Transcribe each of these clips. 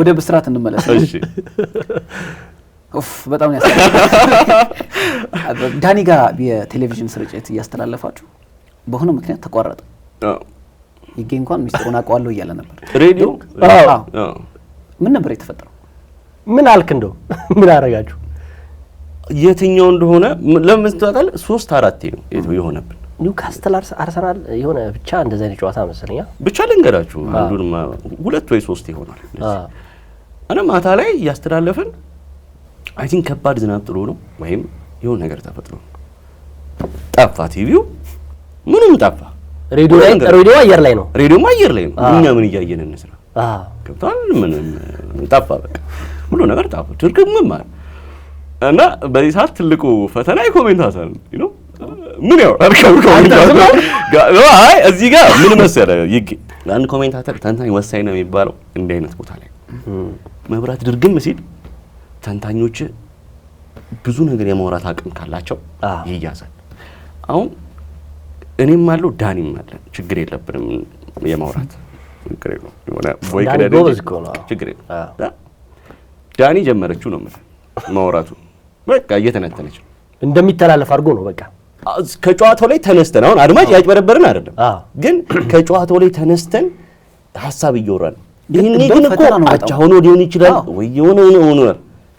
ወደ ብስራት እንመለስ። እሺ በጣም ያሳዝናል። ዳኒ ጋር የቴሌቪዥን ስርጭት እያስተላለፋችሁ በሆነ ምክንያት ተቋረጠ። ይገኝ እንኳን ሚስጥሩን አውቀዋለሁ እያለ ነበር ሬዲዮ። ምን ነበር የተፈጠረው? ምን አልክ? እንደው ምን አረጋችሁ? የትኛው እንደሆነ ለምን ታውቃለህ? 3-4 ነው የሆነብን። ኒውካስትል አርሰናል የሆነ ብቻ እንደዛ አይነት ጨዋታ መሰለኛ። ብቻ ልንገራችሁ አንዱን 2 ወይ 3 ይሆናል። እና ማታ ላይ ያስተላለፈን አይ ቲንክ ከባድ ዝናብ ጥሎ ነው ወይም የሆነ ነገር ተፈጥሮ ጠፋ። ቲቪው ምንም ጠፋ። ሬዲዮ አየር ላይ ነው። ሬዲዮ አየር ላይ ነው። እኛ ምን እያየን እንስራ? ገብቷል። ምንም ጠፋ። በቃ ሁሉ ነገር ጠፋ። ትርጉምም ማለት እና በዚህ ሰዓት ትልቁ ፈተና የኮሜንታተር ነው። ምን ያው አይ እዚህ ጋር ምን መሰለህ አንድ ኮሜንታተር ተንታኝ ወሳኝ ነው የሚባለው እንዲህ አይነት ቦታ ላይ መብራት ድርግም ሲል ተንታኞች ብዙ ነገር የማውራት አቅም ካላቸው ይያዛል። አሁን እኔም አለው ዳኒም አለ ችግር የለብንም የማውራት ችግር የለውም። የሆነ ወይ ችግር የለውም። ዳኒ ጀመረችው ነው ማለት ማውራቱ በቃ እየተነተነች እንደሚተላለፍ አድርጎ ነው በቃ ከጨዋታው ላይ ተነስተን አሁን አድማጭ ያጭበረበርን አይደለም ግን ከጨዋታው ላይ ተነስተን ሐሳብ እየወራን ይሄን ግን እኮ አቻ ሆኖ ሊሆን ይችላል ወይ የሆነ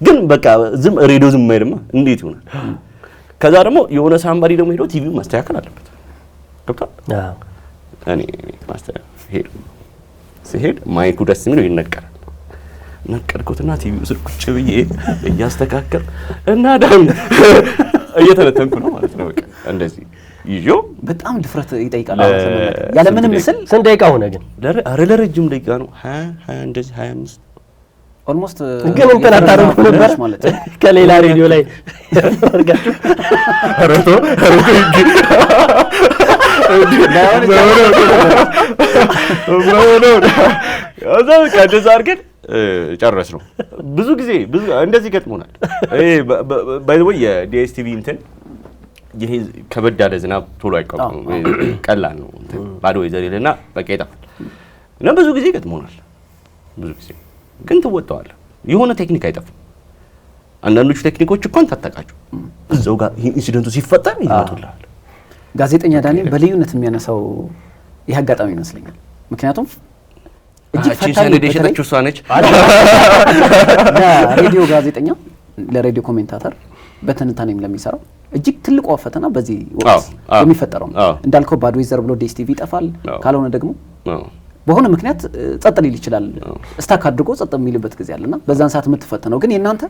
ግን በቃ ዝም ሬዲዮ ዝም አይደለም እንዴት ይሆናል? ከዛ ደግሞ የሆነ ሳምባሪ ደግሞ ሄዶ ቲቪው ማስተካከል አለበት። ገብቷል? እኔ ማስተካከል ሲሄድ ማይኩ ደስ የሚለው ይነቀራል። ነቀርኩትና ቲቪው ስር ቁጭ ብዬ እያስተካከል እና ዳም እየተነተንኩ ነው ማለት ነው። በቃ እንደዚህ ይጆ በጣም ድፍረት ይጠይቃል። ያለ ምንም ምስል ስንት ደቂቃ ሆነ ግን? ለረጅም ደቂቃ ነው 20 እንደዚህ 25 ኦልሞስት ግን እንትን አታረጉ ነበር ማለት ከሌላ ሬዲዮ ላይ አርጋችሁ አረቶ አዛው ከደዛ አርገን ጨረስ ነው። ብዙ ጊዜ እንደዚህ ገጥሞናል። ባይ ዘ ወይ የዲኤስቲቪ እንትን ይሄ ከበድ ያለ ዝናብ ቶሎ አይቋቋም ቀላል ነው እንትን ባዶ ይዘሪልና በቃ ይጣፋል እና ብዙ ጊዜ ገጥሞናል። ብዙ ጊዜ ግን ትወጣዋለህ። የሆነ ቴክኒክ አይጠፋም። አንዳንዶቹ ቴክኒኮች እንኳን ታጠቃቸው እዛው ጋር ኢንሲደንቱ ሲፈጠር ይመጡልሃል። ጋዜጠኛ ዳኒ በልዩነት የሚያነሳው ይህ አጋጣሚ ይመስለኛል። ምክንያቱም እጅግ ፈታኝ የሸጠችው እሷ ነች። ለሬዲዮ ጋዜጠኛ ለሬዲዮ ኮሜንታተር በትንታኔም ለሚሰራው እጅግ ትልቁ ፈተና በዚህ ወቅት የሚፈጠረው እንዳልከው ባዶ ይዘር ብሎ ዲኤስቲቪ ይጠፋል። ካልሆነ ደግሞ በሆነ ምክንያት ጸጥ ሊል ይችላል። ስታክ አድርጎ ጸጥ የሚልበት ጊዜ አለና በዛን ሰዓት የምትፈተነው ግን የናንተ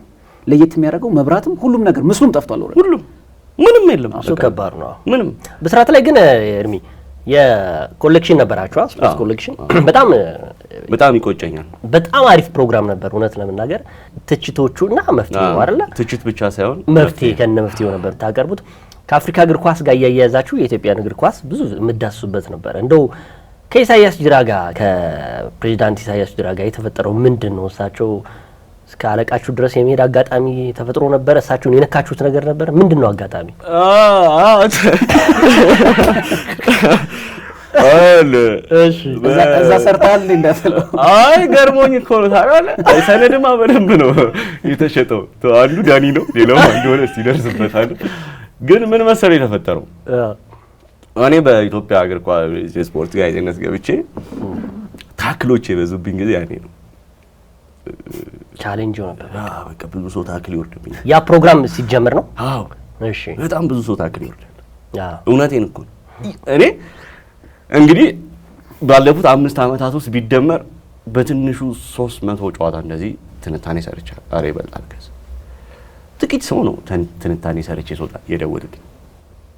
ለየት የሚያደርገው መብራትም ሁሉም ነገር ምስሉም ጠፍቷል። ሁሉም ምንም የለም። እሱ ከባድ ነው። ምንም በስራት ላይ ግን እርሚ የኮሌክሽን ነበራችሁ ስፖርት ኮሌክሽን በጣም ይቆጨኛል። በጣም አሪፍ ፕሮግራም ነበር እውነት ለመናገር ትችቶቹና መፍትሄው አይደለ? ትችት ብቻ ሳይሆን መፍትሄ ከነ መፍትሄው ነበር ታቀርቡት። ከአፍሪካ እግር ኳስ ጋር ያያያዛችሁ የኢትዮጵያን እግር ኳስ ብዙ የምዳስሱበት ነበር። እንደው ከኢሳያስ ጅራ ጋር ከፕሬዝዳንት ኢሳያስ ጅራ ጋር የተፈጠረው ምንድነው? እሳቸው እስከ አለቃችሁ ድረስ የመሄድ አጋጣሚ ተፈጥሮ ነበር? እሳቸውን የነካችሁት ነገር ነበር? ምንድነው አጋጣሚ? እሺ እዛ ሰርታል እንዳትለው። አይ ገርሞኝ እኮ ነው ታውቃለህ። ሰነድማ በደንብ ነው የተሸጠው። አንዱ ዳኒ ነው፣ ሌላው አንዱ ሆነ ሲደርስበታል። ግን ምን መሰለኝ የተፈጠረው እኔ በኢትዮጵያ እግር ኳስ ስፖርት ጋዜጠኝነት ገብቼ ታክሎች የበዙብኝ ጊዜ ያኔ ነው። ቻሌንጅ ነበር። በቃ ብዙ ሰው ታክል ይወርድብኛል። ያ ፕሮግራም ሲጀመር ነው? አዎ እሺ። በጣም ብዙ ሰው ታክል ይወርዳል። እውነቴን እኮ እኔ እንግዲህ ባለፉት 5 ዓመታት ውስጥ ቢደመር በትንሹ 300 ጨዋታ እንደዚህ ትንታኔ ሰርቻለሁ። አሬ ይበልጣል። ከዛ ጥቂት ሰው ነው ትንታኔ ሰርቼ ስወጣ የደወልልኝ።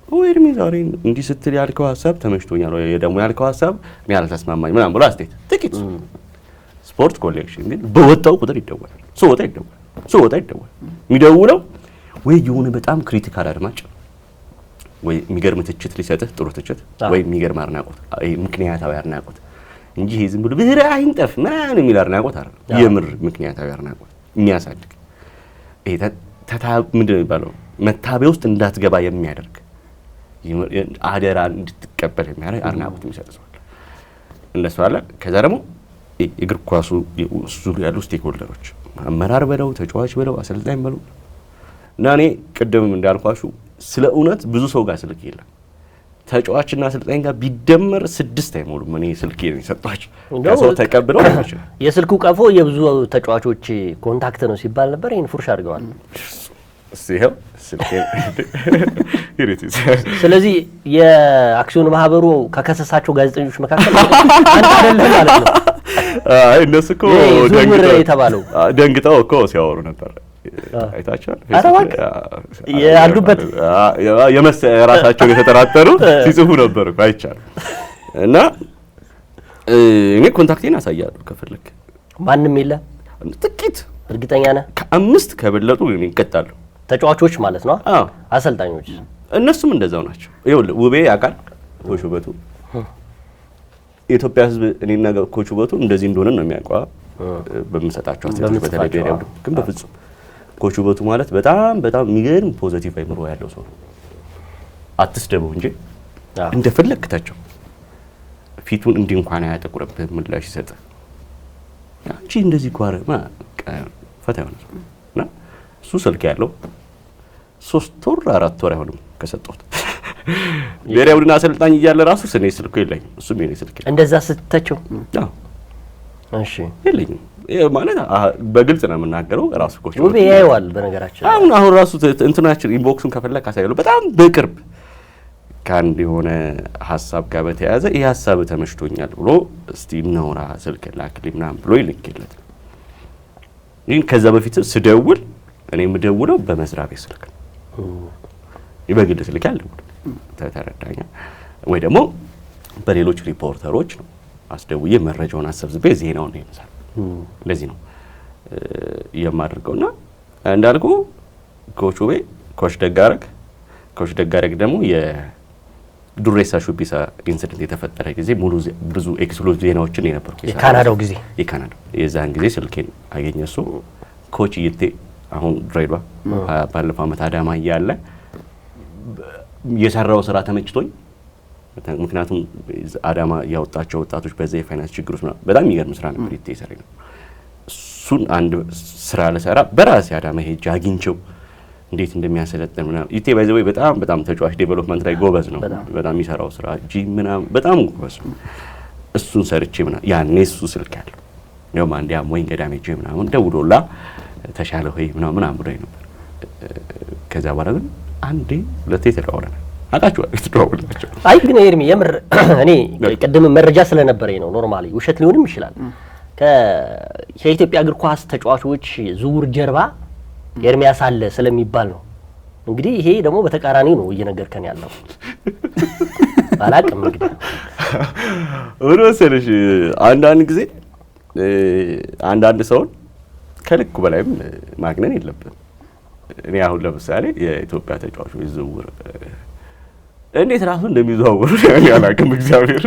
ወይ እርሚ ዛሬ እንዲህ ስትል ያልከው ሐሳብ ተመችቶኛል፣ ወይ ደግሞ ያልከው ሐሳብ እኔ አልተስማማኝ ምናምን ብሎ አስተያየት ጥቂት ስፖርት ኮሌክሽን ግን በወጣው ቁጥር ይደወላል። ሰውታ ይደወላል። የሚደውለው ወይ የሆነ በጣም ክሪቲካል አድማጭ ወይ የሚገርም ትችት ሊሰጥህ ጥሩ ትችት ወይ የሚገርም አድናቆት ምክንያታዊ አድናቆት እንጂ ይሄ ዝም ብሎ ብህራ አይንጠፍ ምናምን የሚል አድናቆት አይደለም። የምር ምክንያታዊ አድናቆት የሚያሳድግ ይሄ ምንድን ነው የሚባለው መታበያ ውስጥ እንዳትገባ የሚያደርግ አደራ እንድትቀበል የሚያደርግ አድናቆት የሚሰጥ ሰው አለ። እንደሱ አለ። ከዛ ደግሞ እግር ኳሱ ዙሪያ ያሉ ስቴክሆልደሮች አመራር በለው ተጫዋች በለው አሰልጣኝ በለው እና እኔ ቅድም እንዳልኳችሁ ስለ እውነት ብዙ ሰው ጋር ስልክ የለም ተጫዋችና አሰልጣኝ ጋር ቢደመር 6 አይሞሉም እኔ ስልክ የሰጣቸው ከሰው ተቀብለው ናቸው የስልኩ ቀፎ የብዙ ተጫዋቾች ኮንታክት ነው ሲባል ነበር ይሄን ፉርሽ አድርገዋል ሲሄው ስልክ ስለዚህ የአክሲዮን ማህበሩ ከከሰሳቸው ጋዜጠኞች መካከል አንድ አይደለም ማለት ነው እነሱ እኮ ደንግጠው እኮ ሲያወሩ ነበር አይታችኋል ያሉበት የራሳቸውን የተጠራጠሩ ሲጽፉ ነበር እኮ አይቻልም እና እኔ ኮንታክቴን አሳያለሁ ከፈለክ ማንም የለ ጥቂት እርግጠኛ ነህ ከ5 ከበለጡ እኔ እንቀጣለሁ ተጫዋቾች ማለት ነው አሰልጣኞች እነሱም እንደዛው ናቸው ይኸውልህ ውቤ ያውቃል ኮች ውበቱ የኢትዮጵያ ሕዝብ እኔና ኮች ውበቱ እንደዚህ እንደሆነ ነው የሚያውቀው በመሰጣቸው አስተያየቶች በተለይ ብሔራዊ ቡድን ግን በፍጹም ኮች ውበቱ ማለት በጣም በጣም የሚገርም ፖዚቲቭ አይምሮ ያለው ሰው ነው አትስደበው እንጂ እንደፈለክታቸው ፊቱን እንዲህ እንኳን አያጠቁርብህም ምላሽ ይሰጥ አንቺ እንደዚህ ጓረማ ፈታ ይሆናል እና እሱ ስልክ ያለው 3 ወር 4 ወር አይሆንም ከሰጠሁት ብሔራዊ ቡድን አሰልጣኝ እያለ ራሱ ስኔ ስልኩ የለኝም እሱም የኔ ስልክ እንደዛ ስትተቸው እሺ የለኝም ማለት በግልጽ ነው የምናገረው ራሱ ኮች ውቤ ያየዋል በነገራችን አሁን ራሱ እንትናችን ኢንቦክሱን ከፈለክ አሳያለሁ በጣም በቅርብ ካንድ የሆነ ሐሳብ ጋር በተያያዘ ይሄ ሐሳብ ተመሽቶኛል ብሎ እስቲ ነውራ ስልክ ላክልኝ ምናምን ብሎ ይልክለት ግን ከዛ በፊት ስደውል እኔ የምደውለው በመስሪያ ቤት ስልክ ይበግል ስልክ ያለው ተተረዳኛ ወይ ደግሞ በሌሎች ሪፖርተሮች ነው አስደውዬ መረጃውን አሰብስቤ ዜናውን ነው ይመስላል ለዚህ ነው የማደርገውና እንዳልኩ ኮች ውቤ ኮች ደጋረግ ደግሞ የዱሬሳ ሹቢሳ ኢንሲደንት የተፈጠረ ጊዜ ሙሉ ብዙ ኤክስክሉዚቭ ዜናዎችን የነበርኩ የካናዳው ጊዜ የዛን ጊዜ ስልኬን አገኘ እሱ ኮች ይቴ አሁን ድሬዳዋ ባለፈው ዓመት አዳማ እያለ የሰራው ስራ ተመችቶኝ ምክንያቱም አዳማ ያወጣቸው ወጣቶች በዛ የፋይናንስ ችግር ውስጥ በጣም የሚገርም ስራ ነበር ይተሰራይ ነው እሱን አንድ ስራ ለሰራ በራሴ አዳማ ሄጄ አግኝቼው እንዴት እንደሚያሰለጥን ምናምን ይቴ ባይ ዘ ወይ በጣም ተጫዋች ዴቨሎፕመንት ላይ ጎበዝ ነው በጣም የሚሰራው ስራ ጂም ምናምን በጣም ጎበዝ ነው እሱን ሰርቼ ምናምን ያኔ እሱ ስልክ ያለው ነው አንዴ አሞኝ ገዳሜ ሄጄ ምናምን ደውሎላ ተሻለ ሆይ ምናምን ብሎኝ ነበር ከዛ በኋላ ግን አንዴ ሁለቴ ተደዋውለናል አጣችኋል ተደዋውለናቸው አይ ግን ኤርሚ የምር እኔ ቀደም መረጃ ስለነበረኝ ነው ኖርማሊ ውሸት ሊሆንም ይችላል ከኢትዮጵያ እግር ኳስ ተጫዋቾች ዝውውር ጀርባ ኤርሚያስ አለ ስለሚባል ነው እንግዲህ ይሄ ደግሞ በተቃራኒው ነው እየነገርከን ያለው ባላቅም እንግዲህ ወደ ወሰለሽ አንዳንድ ጊዜ አንዳንድ ሰው ከልክ በላይም ማግነን የለብንም እኔ አሁን ለምሳሌ የኢትዮጵያ ተጫዋቾች ዝውውር እንዴት ራሱ እንደሚዘዋወሩ ያላቀም እግዚአብሔር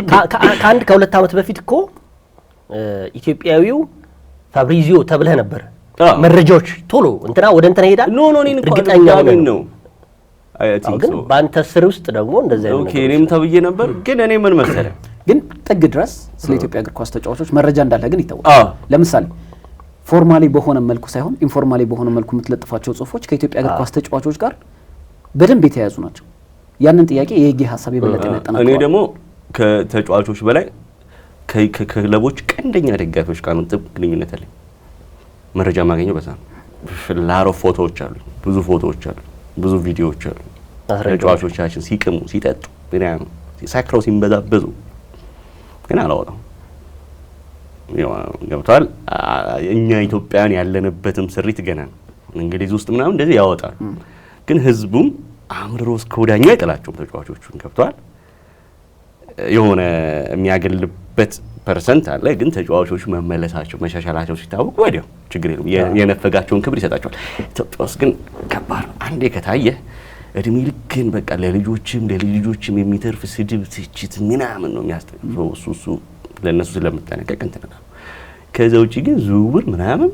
ከአንድ ከሁለት ዓመት በፊት እኮ ኢትዮጵያዊው ፋብሪዚዮ ተብለህ ነበር መረጃዎች ቶሎ እንትና ወደ እንትና ይሄዳል ኖ እኔን እርግጠኛ ነው አይ ቲንክ ግን ባንተ ስር ውስጥ ደግሞ እንደዛ ነው ኦኬ እኔም ተብዬ ነበር ግን እኔ ምን መሰለህ ግን ጥግ ድረስ ስለ ኢትዮጵያ እግር ኳስ ተጫዋቾች መረጃ እንዳለ ግን ይታወቃል ለምሳሌ ፎርማሊ በሆነ መልኩ ሳይሆን ኢንፎርማሊ በሆነ መልኩ የምትለጥፋቸው ጽሁፎች ከኢትዮጵያ እግር ኳስ ተጫዋቾች ጋር በደንብ የተያያዙ ናቸው ያንን ጥያቄ የህግ ሐሳብ የበለጠ ያጠናቀቀው እኔ ደግሞ ከተጫዋቾች በላይ ከክለቦች ቀንደኛ ደጋፊዎች ጋር ነው ጥብቅ ግንኙነት አለኝ መረጃ ማግኘው በዛ ፍላሮ ፎቶዎች አሉ ብዙ ፎቶዎች አሉ ብዙ ቪዲዮዎች አሉ ተጫዋቾቻችን ሲቅሙ ሲጠጡ ምናምን ሳክራው ሲንበዛበዙ ግን አላወጣም ገብቷል እኛ ኢትዮጵያን ያለንበትም ስሪት ገና ነው እንግሊዝ ውስጥ ምናምን እንደዚህ ያወጣል ግን ህዝቡም አምርሮ እስከወዳኛው አይጠላቸውም ተጫዋቾቹን ገብቷል የሆነ የሚያገልበት ፐርሰንት አለ ግን ተጫዋቾቹ መመለሳቸው መሻሻላቸው ሲታወቅ ወዲያው ችግር የለም የነፈጋቸውን ክብር ይሰጣቸዋል ኢትዮጵያ ውስጥ ግን ከባድ አንዴ ከታየ እድሜ ልክን በቃ ለልጆችም የሚተርፍ ስድብ ትችት ምናምን ነው የሚያስተው እሱ ለነሱ ስለምትጠነቀቅ እንትና ከዛ ውጪ ግን ዝውውር ምናምን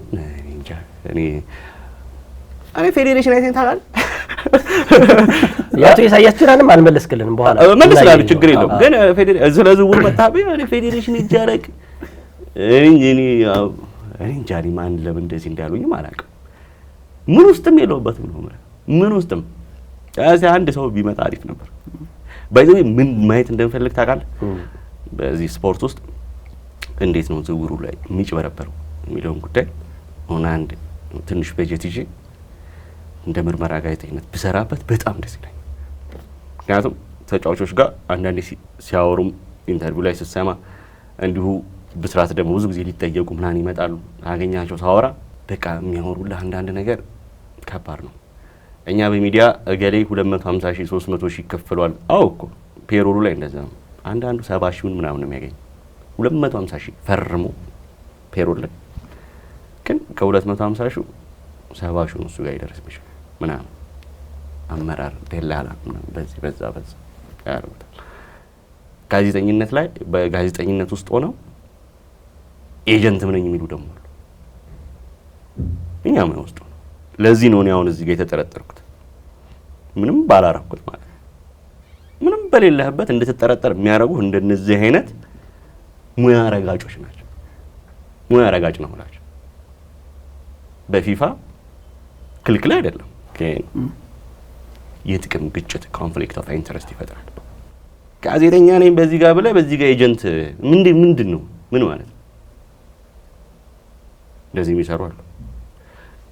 እንጃ እኔ ፌዴሬሽን አይተን ታላል ያቶ ኢሳያስ ጅራንም አልመለስክልንም በኋላ መልስላል ችግር የለም ግን ፌዴሬሽን ዝውውር መጣበይ ፌዴሬሽን ይጃረቅ እኔ እንጃ ማን ለምን እንደዚህ እንዳሉኝም አላውቅም። ምን ውስጥም የለውበትም ነው ማለት ምን ውስጥም አንድ ሰው ቢመጣ አሪፍ ነበር። ባይዘው ምን ማየት እንደምፈልግ ታውቃለህ? በዚህ ስፖርት ውስጥ እንዴት ነው ዝውውሩ ላይ የሚጭበረበረው የሚለውን ጉዳይ ሆነ አንድ ትንሽ በጀት ይዤ እንደ ምርመራ ጋዜጠኝነት ብሰራበት በጣም ደስ ይለኛል። ምክንያቱም ተጫዋቾች ጋር አንዳንዴ ሲያወሩም ኢንተርቪው ላይ ስትሰማ እንዲሁ ብስራት ደግሞ ብዙ ጊዜ ሊጠየቁ ምናምን ይመጣሉ። አገኛቸው ሳወራ በቃ የሚያወሩልህ አንዳንድ ነገር ከባድ ነው። እኛ በሚዲያ እገሌ 250 ሺህ 300 ሺህ ይከፈሏል። አዎ እኮ ፔሮሉ ላይ እንደዛ ነው። አንዳንዱ 70 ሺውን ምናምን ነው የሚያገኝ 250 ሺህ ፈርሞ ፔሮል ላይ ግን ከ250 ሺው 70 ሺውን እሱ ጋር ይደርስ ይችላል ምናምን አመራር ደላላ በዚህ በዛ ያደርጉታል። ጋዜጠኝነት ላይ በጋዜጠኝነት ውስጥ ሆነው ኤጀንትም ነኝ የሚሉ ደግሞ አሉ። እኛም ነው ውስጥ ነው። ለዚህ ነው እኔ አሁን እዚህ ጋር የተጠረጠርኩት ምንም ባላረኩት ማለት ምንም በሌለህበት እንድትጠረጠር የሚያደርጉ እንደነዚህ አይነት ሙያ ረጋጮች ናቸው። ሙያ ረጋጭ ነው ማለት በፊፋ ክልክል አይደለም ግን የጥቅም ግጭት ኮንፍሊክት ኦፍ ኢንተረስት ይፈጥራል። ጋዜጠኛ ነኝ በዚህ ጋር ብለህ በዚህ ጋር ኤጀንት ምንድን ነው ምን ማለት ነው? እንደዚህ የሚሰሩ አሉ።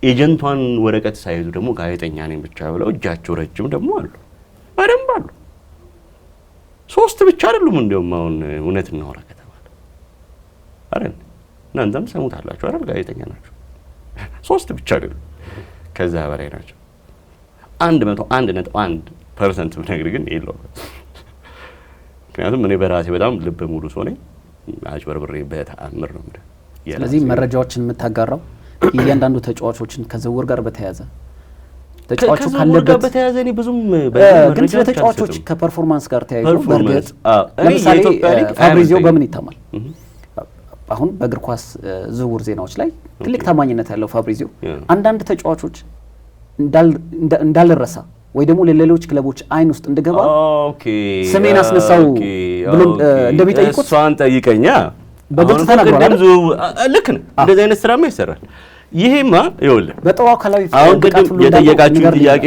ኤጀንቷን ወረቀት ሳይዙ ደግሞ ጋዜጠኛ ነኝ ብቻ ብለው እጃቸው ረጅም ደግሞ አሉ። በደንብ አሉ። 3 ብቻ አይደሉም። እንደውም አሁን እውነት እናወራ ከተባለ አይደል እናንተም ሰሙታላችሁ አይደል? ጋዜጠኛ ናቸው 3 ብቻ አይደሉም፣ ከዛ በላይ ናቸው። 101.1% ብነግርህ ግን የለውም። ምክንያቱም እኔ በራሴ በጣም ልብ ሙሉ ሰው ነኝ። አጭበርብሬ በተአምር ነው ማለት። ስለዚህ መረጃዎችን የምታጋራው እያንዳንዱ ተጫዋቾችን ከዝውውር ጋር በተያያዘ ተጫዋቹ ካለበት በተያያዘ እኔ ብዙም ግን ስለ ተጫዋቾች ከፐርፎርማንስ ጋር ተያይዞ በርግጥ ለምሳሌ ፋብሪዚዮ በምን ይታማል? አሁን በእግር ኳስ ዝውውር ዜናዎች ላይ ትልቅ ታማኝነት ያለው ፋብሪዚዮ አንዳንድ ተጫዋቾች እንዳልረሳ ወይ ደግሞ ለሌሎች ክለቦች አይን ውስጥ እንደገባ ስሜን አስነሳው ብሎ እንደሚጠይቁት እሷን ጠይቀኛ በግልጽ ተናግሯል። ልክ ነው። እንደዚህ አይነት ስራማ ይሰራል። ይሄማ ይኸውልህ በጠዋው አካላዊ አሁን ቅድም የጠየቃችሁ ጥያቄ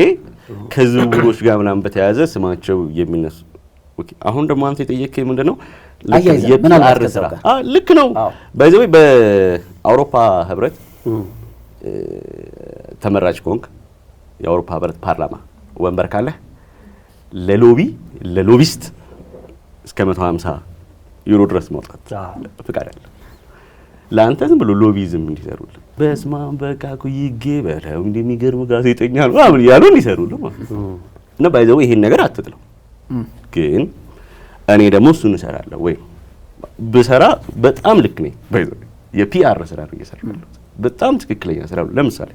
ከዝውውሮች ጋር ምናምን በተያያዘ ስማቸው የሚነሱ አሁን ደግሞ አንተ የጠየቀኝ ምንድነው የፒአር ስራ ልክ ነው። ባይዘው በአውሮፓ ህብረት ተመራጭ ኮንክ የአውሮፓ ህብረት ፓርላማ ወንበር ካለ ለሎቢስት እስከ 150 ዩሮ ድረስ ማውጣት ፍቃድ አለ። ለአንተ ዝም ብሎ ሎቢዝም እንዲሰሩልህ በስማ በቃ እኮ ይገበለው እንደሚገርም ጋዜጠኛ ነው አሁን ያሉ እንዲሰሩልህ ማለት ነው። እና ባይዘው ይሄን ነገር አትጥለው። ግን እኔ ደግሞ እሱን እሰራለሁ ወይ ብሰራ በጣም ልክ ነኝ። ባይዘው የፒአር ስራ ነው እየሰራሁ በጣም ትክክለኛ ስራ ነው። ለምሳሌ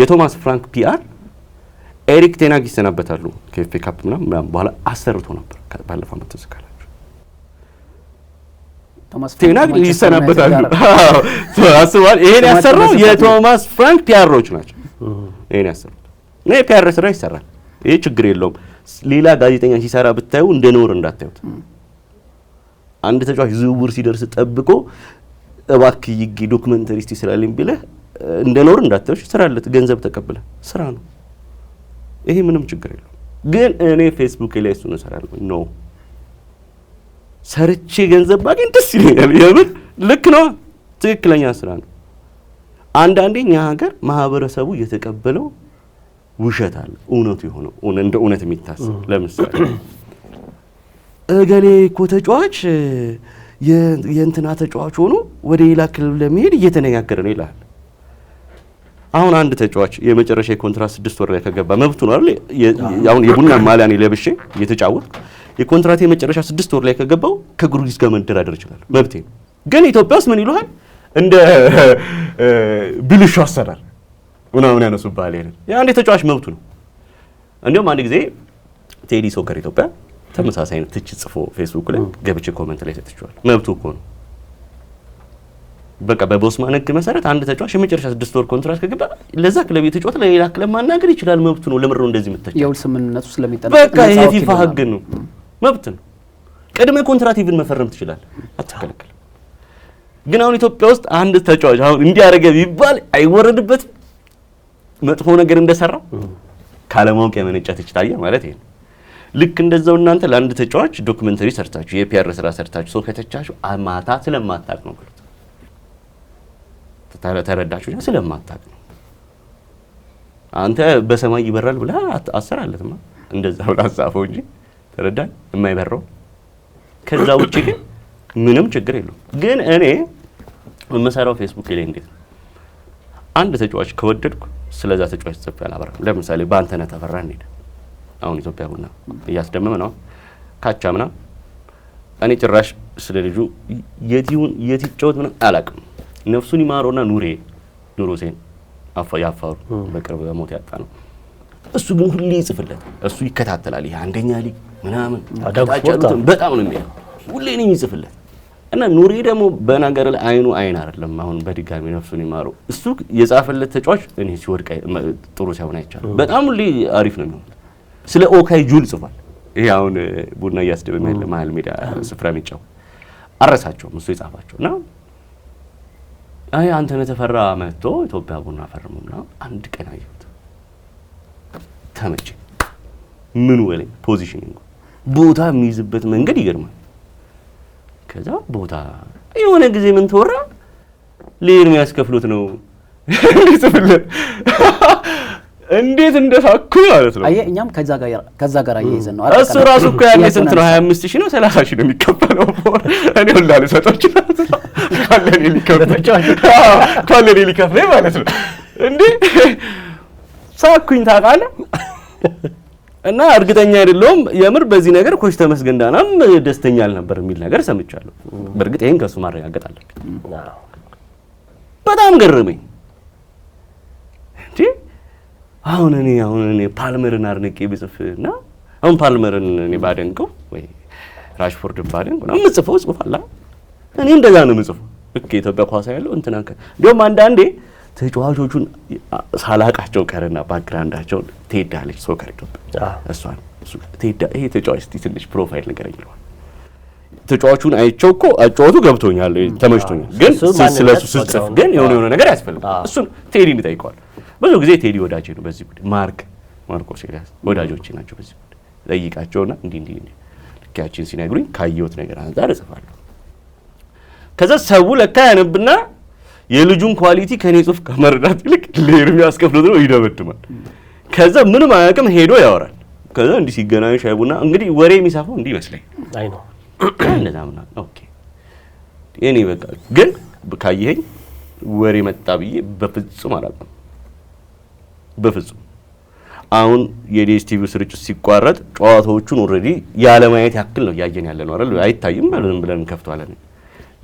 የቶማስ ፍራንክ ፒአር ኤሪክ ቴናግ ይሰናበታሉ ከኤፍኤ ካፕ ምናምን በኋላ አሰርቶ ነበር ባለፈው ዓመት ተስካላችሁ ቴናግ ይሰናበታሉ። አስቧል። ይሄን ያሰራው የቶማስ ፍራንክ ፒአሮች ናቸው። ይሄን ያሰሩት ነው። ፒአር ስራ ይሰራል። ይሄ ችግር የለውም። ሌላ ጋዜጠኛ ሲሰራ ብታዩ እንደኖር እንዳታዩት። አንድ ተጫዋች ዝውውር ሲደርስ ጠብቆ እባክህ ይግ ዶክመንተሪስት ይስራልኝ ቢለህ እንደኖር እንዳታዩት። ይሰራለት ገንዘብ ተቀብለ ስራ ነው። ይሄ ምንም ችግር የለውም። ግን እኔ ፌስቡክ ላይ እሱን እሰራለሁ ነው ሰርቼ ገንዘብ ባገኝ ደስ ይለኛል። የምር ልክ ነው። ትክክለኛ ስራ ነው። አንዳንዴ እኛ ሀገር ማህበረሰቡ እየተቀበለው ውሸት አለ እውነቱ የሆነው እንደ እውነት የሚታሰብ ለምሳሌ እገሌ እኮ ተጫዋች የእንትና ተጫዋች ሆኖ ወደ ሌላ ክለብ ለመሄድ እየተነጋገረ ነው ይላል። አሁን አንድ ተጫዋች የመጨረሻ የኮንትራት 6 ወር ላይ ከገባ መብቱ ነው አይደል? አሁን የቡና ማሊያን ለብሼ እየተጫወት የኮንትራት የመጨረሻ 6 ወር ላይ ከገባው ከጊዮርጊስ ጋር መደራደር ይችላል፣ መብቴ ነው። ግን ኢትዮጵያ ውስጥ ምን ይሉሃል? እንደ ብልሹ አሰራር ምናምን ያነሱብሃል። አንድ ተጫዋች መብቱ ነው። እንዲሁም አንድ ጊዜ ቴዲ ሶከር ኢትዮጵያ ተመሳሳይ አይነት ትችት ጽፎ ፌስቡክ ላይ ገብቼ ኮሜንት ላይ ሰጥቼዋል። መብቱ እኮ ነው። በቃ በቦስማን ህግ መሰረት አንድ ተጫዋች የመጨረሻ 6 ወር ኮንትራት ከገባ ለዛ ክለብ የተጫወተ ለሌላ ክለብ ማናገር ይችላል፣ መብቱ ነው። ለምሮ እንደዚህ መተቻ የውል ስምምነቱ ስለሚጠናቀቅ በቃ የፊፋ ህግ ነው፣ መብት ነው። ቅድመ ኮንትራት ኢቭን መፈረም ትችላለህ፣ አትከለከልም። ግን አሁን ኢትዮጵያ ውስጥ አንድ ተጫዋች አሁን እንዲያረገ ቢባል አይወረድበትም። መጥፎ ነገር እንደሰራ ካለማወቅ የመነጨ ትችታየ ማለት ይሄ። ልክ እንደዛው እናንተ ለአንድ ተጫዋች ዶክመንተሪ ሰርታችሁ የፒአር ስራ ሰርታችሁ ሰው ከተቻችሁ ማታ ስለማታውቅ ነው ብሎ ተረዳችሁ ስለማታውቅ ነው። አንተ በሰማይ ይበራል ብለህ አሰራለትማ እንደዛ ብለህ አጻፈው እንጂ ተረዳኝ የማይበራው። ከዛ ውጪ ግን ምንም ችግር የለውም። ግን እኔ የምሰራው ፌስቡክ ላይ እንዴት አንድ ተጫዋች ከወደድኩ ስለዛ ተጫዋች ጽፌ አላበራም። ለምሳሌ በአንተነህ ተፈራ እንሂድ። አሁን ኢትዮጵያ ቡና እያስደመመ ነው ካቻምና። እኔ ጭራሽ ስለ ልጁ የት ይጫወት ምን አላውቅም። ነፍሱን ይማረውና ኑሮ ሴን ያፋሩ በቅርብ በሞት ያጣ ነው። እሱ ግን ሁሌ ይጽፍለት፣ እሱ ይከታተላል። ይሄ አንደኛ ሊግ ምናምን በጣም ነው የሚያየው፣ ሁሌ ነው የሚጽፍለት። እና ኑሬ ደግሞ በነገር ላይ አይኑ አይን አይደለም። አሁን በድጋሚ ነፍሱን ይማረው እሱ የጻፈለት ተጫዋች እኔ ሲወድቅ ጥሩ ሳይሆን አይቻልም። በጣም ሁሌ አሪፍ ነው የሚሆነው። ስለ ኦካይ ጁል ጽፏል። ይሄ አሁን ቡና እያስደበመ ያለ መሀል ሜዳ ስፍራ የሚጫወት አረሳቸውም እሱ የጻፋቸውና አንተነህ ተፈራ መጥቶ ኢትዮጵያ ቡና ፈርሙና አንድ ቀን አየሁት። ተመቸኝ። ምን ወለኝ ፖዚሽኒንግ ቦታ የሚይዝበት መንገድ ይገርማል። ከዛ ቦታ የሆነ ጊዜ ምን ተወራ ለኤርሚ ያስከፍሉት ነው ሊጽፍለት እንዴት እንደሳኩ ማለት ነው። አየ እኛም ከዛ ጋር አያይዘን ነው እሱ ራሱ እኮ ያለ ስንት ነው 25000 ነው 30000 ነው የሚከፈለው። እኔ ሁላ ልሰጣች ካለኔ ሊከፍለኝ ማለት ነው እንዴ። ሳኩኝ ታውቃለህ። እና እርግጠኛ አይደለሁም የምር በዚህ ነገር ኮች ተመስገን ዳናም ደስተኛ አልነበር የሚል ነገር ሰምቻለሁ። በእርግጥ ይሄን ከሱ ማረጋገጥ አለብኝ። በጣም ገረመኝ እንዴ። አሁን እኔ ፓልመርን አድንቄ ብጽፍና አሁን ፓልመርን እኔ ባደንቀው ወይ ራሽፎርድን ባደንቀው ነው የምጽፈው ጽፋላ። እኔ እንደዛ ነው የምጽፈው። ልክ ኢትዮጵያ ኳስ ያለው እንትና እንደውም አንዳንዴ ተጫዋቾቹን ሳላቃቸው ቀርና ባክግራውንዳቸው ትሄዳለች ሶከር ኢትዮጵያ እሷን ይሄ ተጫዋች ትንሽ ፕሮፋይል ነገር ይለዋል። ተጫዋቹን አይቼው እኮ አጫወቱ ገብቶኛል ተመችቶኛል። ግን ስለሱ ስጽፍ ግን የሆነ ነገር ያስፈልጋል። እሱን ቴዲን ይጠይቀዋል። ብዙ ጊዜ ቴዲ ወዳጄ ነው በዚህ ጉዳይ። ማርኮስ ኤልያስ ወዳጆቼ ናቸው በዚህ ጉዳይ። ጠይቃቸውና እንዲህ ልካችን ሲነግሩኝ ካየሁት ነገር አንፃር እጽፋለሁ። ከዛ ሰው ለካ ያነብና የልጁን ኳሊቲ ከኔ ጽሁፍ ከመረዳት ይልቅ ለኤርሚ ያስከፍሉት ነው ይደበድማል። ከዛ ምንም አያውቅም ሄዶ ያወራል። ከዛ እንዲህ ሲገናኙ ሻይ ቡና እንግዲህ ወሬ የሚሳፈው እንዲህ ይመስለኝ አይ ነው እንደዛ ምናምን ኦኬ። እኔ በቃ ግን ካየኸኝ ወሬ መጣ ብዬ በፍጹም አላውቅም። በፍጹም አሁን የዲኤስቲቪ ስርጭት ሲቋረጥ ጨዋታዎቹን ኦልሬዲ ያለ ማየት ያክል ነው ያየን ያለ ነው አይደል? አይታይም ማለት ብለን እንከፍተዋለን።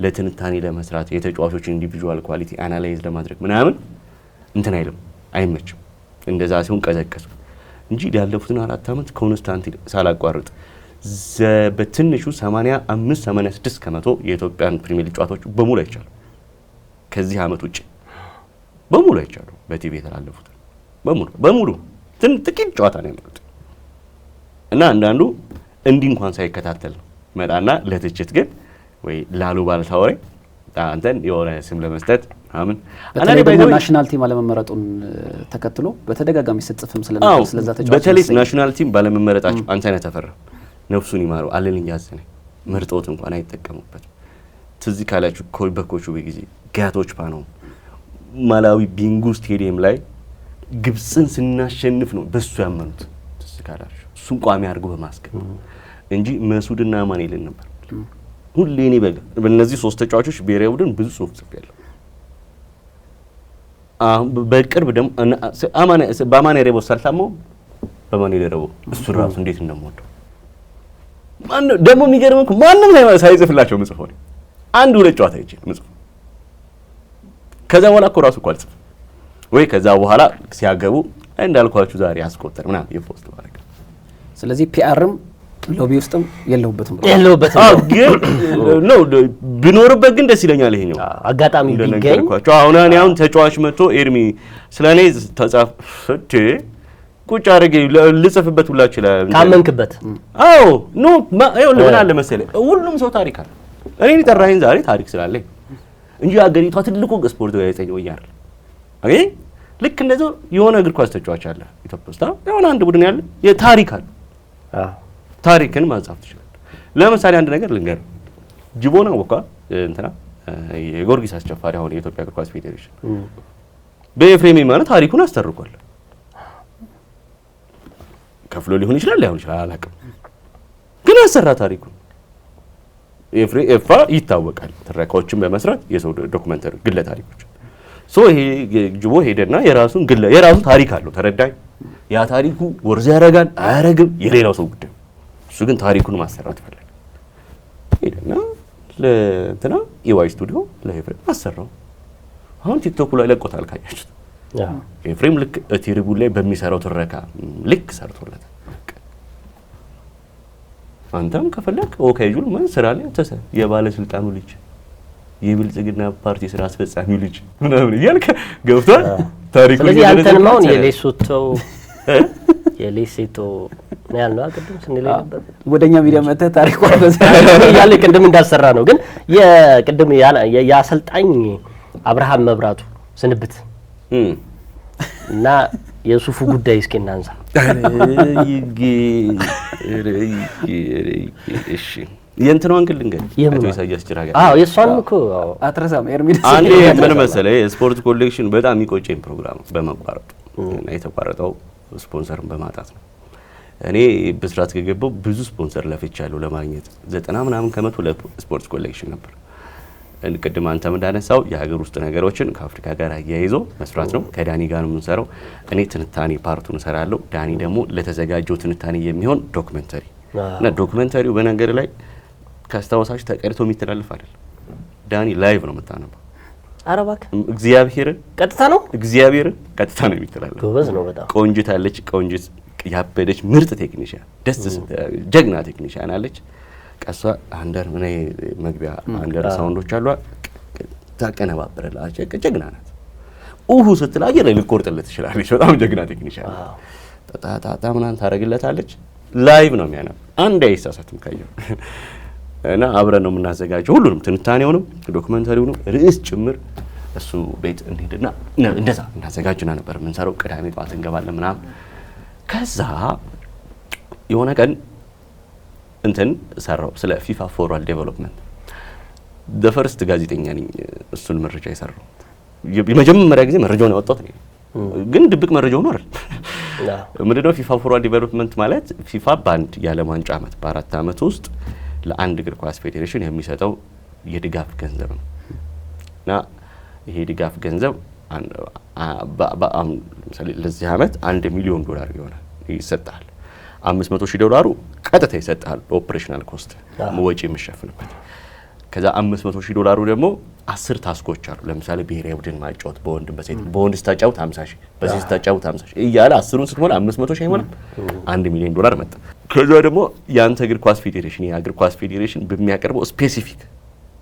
ለትንታኔ ለመስራት የተጫዋቾችን ኢንዲቪጁዋል ኳሊቲ አናላይዝ ለማድረግ ምናምን እንትን አይልም፣ አይመችም። እንደዛ ሲሆን ቀዘቀዙ እንጂ ያለፉትን 4 አመት ኮንስታንት ሳላቋርጥ በትንሹ 85-86 ከመቶ የኢትዮጵያን ፕሪሚየር ሊግ ጨዋታዎች በሙሉ አይቻሉ። ከዚህ አመት ውጪ በሙሉ አይቻሉ። በቲቪ የተላለፉት በሙሉ ጥቂት ጨዋታ ነው ያሉት እና አንዳንዱ እንዲህ እንኳን ሳይከታተል ነው መጣና ለትችት ግን ወይ ላሉ ባልታወሬ አንተን የሆነ ስም ለመስጠት አምን አናሪ ባይዶ ናሽናል ቲም አለመመረጡን ተከትሎ በተደጋጋሚ ስትጽፍም ስለዛ ተጫዋች በተለይ ናሽናል ቲም ባለመመረጣቸው አንተነህ ተፈራ ነፍሱን ይማረው አለልኝ ያዘነ ምርጦት እንኳን አይጠቀሙበት። ትዝ ካላችሁ በኮቹ በጊዜ ጋቶች ፓኖ ማላዊ ቢንጉ ስቴዲየም ላይ ግብጽን ስናሸንፍ ነው በሱ ያመኑት። ትዝ ካላችሁ እሱን ቋሚ አድርጎ በማስገባት እንጂ መስዑድና ማኔልን ነበር ሁሌ እኔ በእነዚህ 3 ተጫዋቾች ብሔራዊ ቡድን ብዙ ጽሁፍ ጽፌያለሁ። በቅርብ ደግሞ በአማኔ ሬቦ ሳልታማው በማኔ ሬቦ እሱ ራሱ እንዴት እንደምወደው ማን ደግሞ የሚገርመው ማንም ሳይጽፍላቸው ምጽፈው ነው። አንድ ሁለት ጨዋታ ይችላል ምጽፈው ከዛ በኋላ እኮ ራሱ ቋልጽፍ ወይ ከዛ በኋላ ሲያገቡ እንዳልኳችሁ ዛሬ አስቆጠር ምናምን የፖስት ማድረግ። ስለዚህ ፒአርም ሎቢ ውስጥም የለውበትም ግን ነው ቢኖርበት ግን ደስ ይለኛል። ይሄኛው አጋጣሚ ቢገኝ አሁን ተጫዋች መጥቶ ኤርሚ ስለኔ ተጻፍ ፍቴ ቁጭ አድርጌ ልጽፍበት ሁላ ይችላል ካመንክበት። አዎ ኖ ምን አለ መሰለህ ሁሉም ሰው ታሪክ አለ። እኔ ጠራኸኝ ዛሬ ታሪክ ስላለኝ እንጂ አገሪቷ ትልቁ ስፖርት ጋዜጠኛ ወይ አይደል? አይ ልክ እንደዛው የሆነ እግር ኳስ ተጫዋች አለ ኢትዮጵያ ውስጥ የሆነ አንድ ቡድን ያለ የታሪክ አለ። ታሪክን ማጻፍ ትችላለህ። ለምሳሌ አንድ ነገር ልንገርህ። ጅቦና ወካ እንትና የጊዮርጊስ አስጨፋሪ አሁን የኢትዮጵያ እግር ኳስ ፌዴሬሽን በኤፍሬም ማለት ታሪኩን አስተርቋል። ከፍሎ ሊሆን ይችላል ላይሆን ይችላል አላውቅም፣ ግን አሰራ ታሪኩን። ኤፍሬ ይታወቃል ትረካዎችን በመስራት የሰው ዶክመንተሪ ግለ ታሪኮች ይሄ ጅቦ ሄደና የራሱ ታሪክ አለው። ተረዳኝ። ያ ታሪኩ ወርዝ ያረጋል አያረግም የሌላው ሰው ጉዳይ። እሱ ግን ታሪኩን ማሰራት ፈለገ። ሄደና ለእንትና ኢዋይ ስቱዲዮ ለኤፍሬም አሰራው። አሁን ቲክቶክ ላይ ለቆታል ካያችሁት። ኤፍሬም ልክ ትሪቡን ላይ በሚሰራው ትረካ ልክ ሰርቶለታል። አንተም ከፈለክ ኦኬ ጁል ምን ስራ ላይ ተሰ የባለስልጣኑ ልጅ የብልጽግና ፓርቲ ስራ አስፈጻሚው ልጅ ምናምን እያልክ ገብቷል ታሪኩን። ስለዚህ አንተንም አሁን የሌሶቶ ነው ያልነው ቅድም ስንል ነበር። ወደኛ ሚዲያ መጥተህ ታሪኩ ያለ ቅድም እንዳሰራ ነው። ግን የቅድም የአሰልጣኝ አብርሃም መብራቱ ስንብት እና የሱፉ ጉዳይ እስኪ እናንሳ። እሺ የእንትኗን ግን ልንገር አቶ ኢሳያስ ጅራጋ የእሷን እኮ አትረሳም። ኤርሚድ አንዴ ምን መሰለህ የስፖርት ኮሌክሽን በጣም የሚቆጨኝ ፕሮግራም በመቋረጡ እና የተቋረጠው ስፖንሰርን በማጣት ነው። እኔ በስራት ከገባው ብዙ ስፖንሰር ለፍቻለሁ ለማግኘት 90 ምናምን ከመቶ ለስፖርት ኮሌክሽን ነበር። ቅድም አንተም እንዳነሳው የሀገር ውስጥ ነገሮችን ከአፍሪካ ጋር አያይዞ መስራት ነው። ከዳኒ ጋር ነው የምንሰራው። እኔ ትንታኔ ፓርቱን እሰራለሁ። ዳኒ ደግሞ ለተዘጋጀው ትንታኔ የሚሆን ዶክመንተሪ እና ዶክመንተሪው በነገር ላይ ካስታወሳችሁ ተቀድቶ የሚተላለፍ አይደል። ዳኒ ላይቭ ነው የምታነበው። አረባክ እግዚአብሔርን ቀጥታ ነው ቀጥታ ነው የሚተላለፍ። ጎበዝ ነው በጣም። ቆንጅት አለች። ቆንጅት ያበደች ምርጥ ቴክኒሻን ደስ ጀግና ቴክኒሻን አለች። ቀሷ አንደር ምን መግቢያ አንደር ሳውንዶች አሏ ታቀነባብረላች። ጀግና ናት። ስትል አየር ላይ ልቆርጥለት ትችላለች። በጣም ጀግና ቴክኒሻን ታታ ምናምን ታረግለታለች። ላይቭ ነው የሚያነብ። አንድ አይሳሳትም ካየው እና አብረን ነው የምናዘጋጀው ሁሉንም ትንታኔውንም ዶክመንተሪውንም ርዕስ ጭምር እሱ ቤት እንሄድና እንደዛ እናዘጋጅና ነበር የምንሰራው። ቅዳሜ ጠዋት እንገባለን ምናምን። ከዛ የሆነ ቀን እንትን ሰራው ስለ ፊፋ ፎርዋርድ ዴቨሎፕመንት ፈርስት ጋዜጠኛ ነኝ እሱን መረጃ የሰራው። የመጀመሪያ ጊዜ መረጃውን ያወጣሁት እኔ ግን ድብቅ መረጃው ነው አይደል? ምንድነው ፊፋ ፎርዋርድ ዴቨሎፕመንት ማለት? ፊፋ ባንድ የዓለም ዋንጫ ዓመት በ4 ዓመት ውስጥ ለአንድ እግር ኳስ ፌዴሬሽን የሚሰጠው የድጋፍ ገንዘብ ነው። እና ይሄ ድጋፍ ገንዘብ ለምሳሌ ለዚህ ዓመት $1 ሚሊዮን ይሆናል ይሰጣል። $500,000 ቀጥታ ይሰጣል በኦፕሬሽናል ኮስት ወጪ የሚሸፍንበት። ከዛ $500,000 ደግሞ 10 ታስኮች አሉ። ለምሳሌ ብሔራዊ ቡድን ማጫወት በወንድ በሴት በወንድ ስታጫውት 50,000 በሴት ስታጫውት 50,000 እያለ 10ሩን ስትሞላ 500,000 ይሆናል። $1 ሚሊዮን መጣ። ከዛ ደግሞ ያንተ እግር ኳስ ፌዴሬሽን የእግር ኳስ ፌዴሬሽን በሚያቀርበው ስፔሲፊክ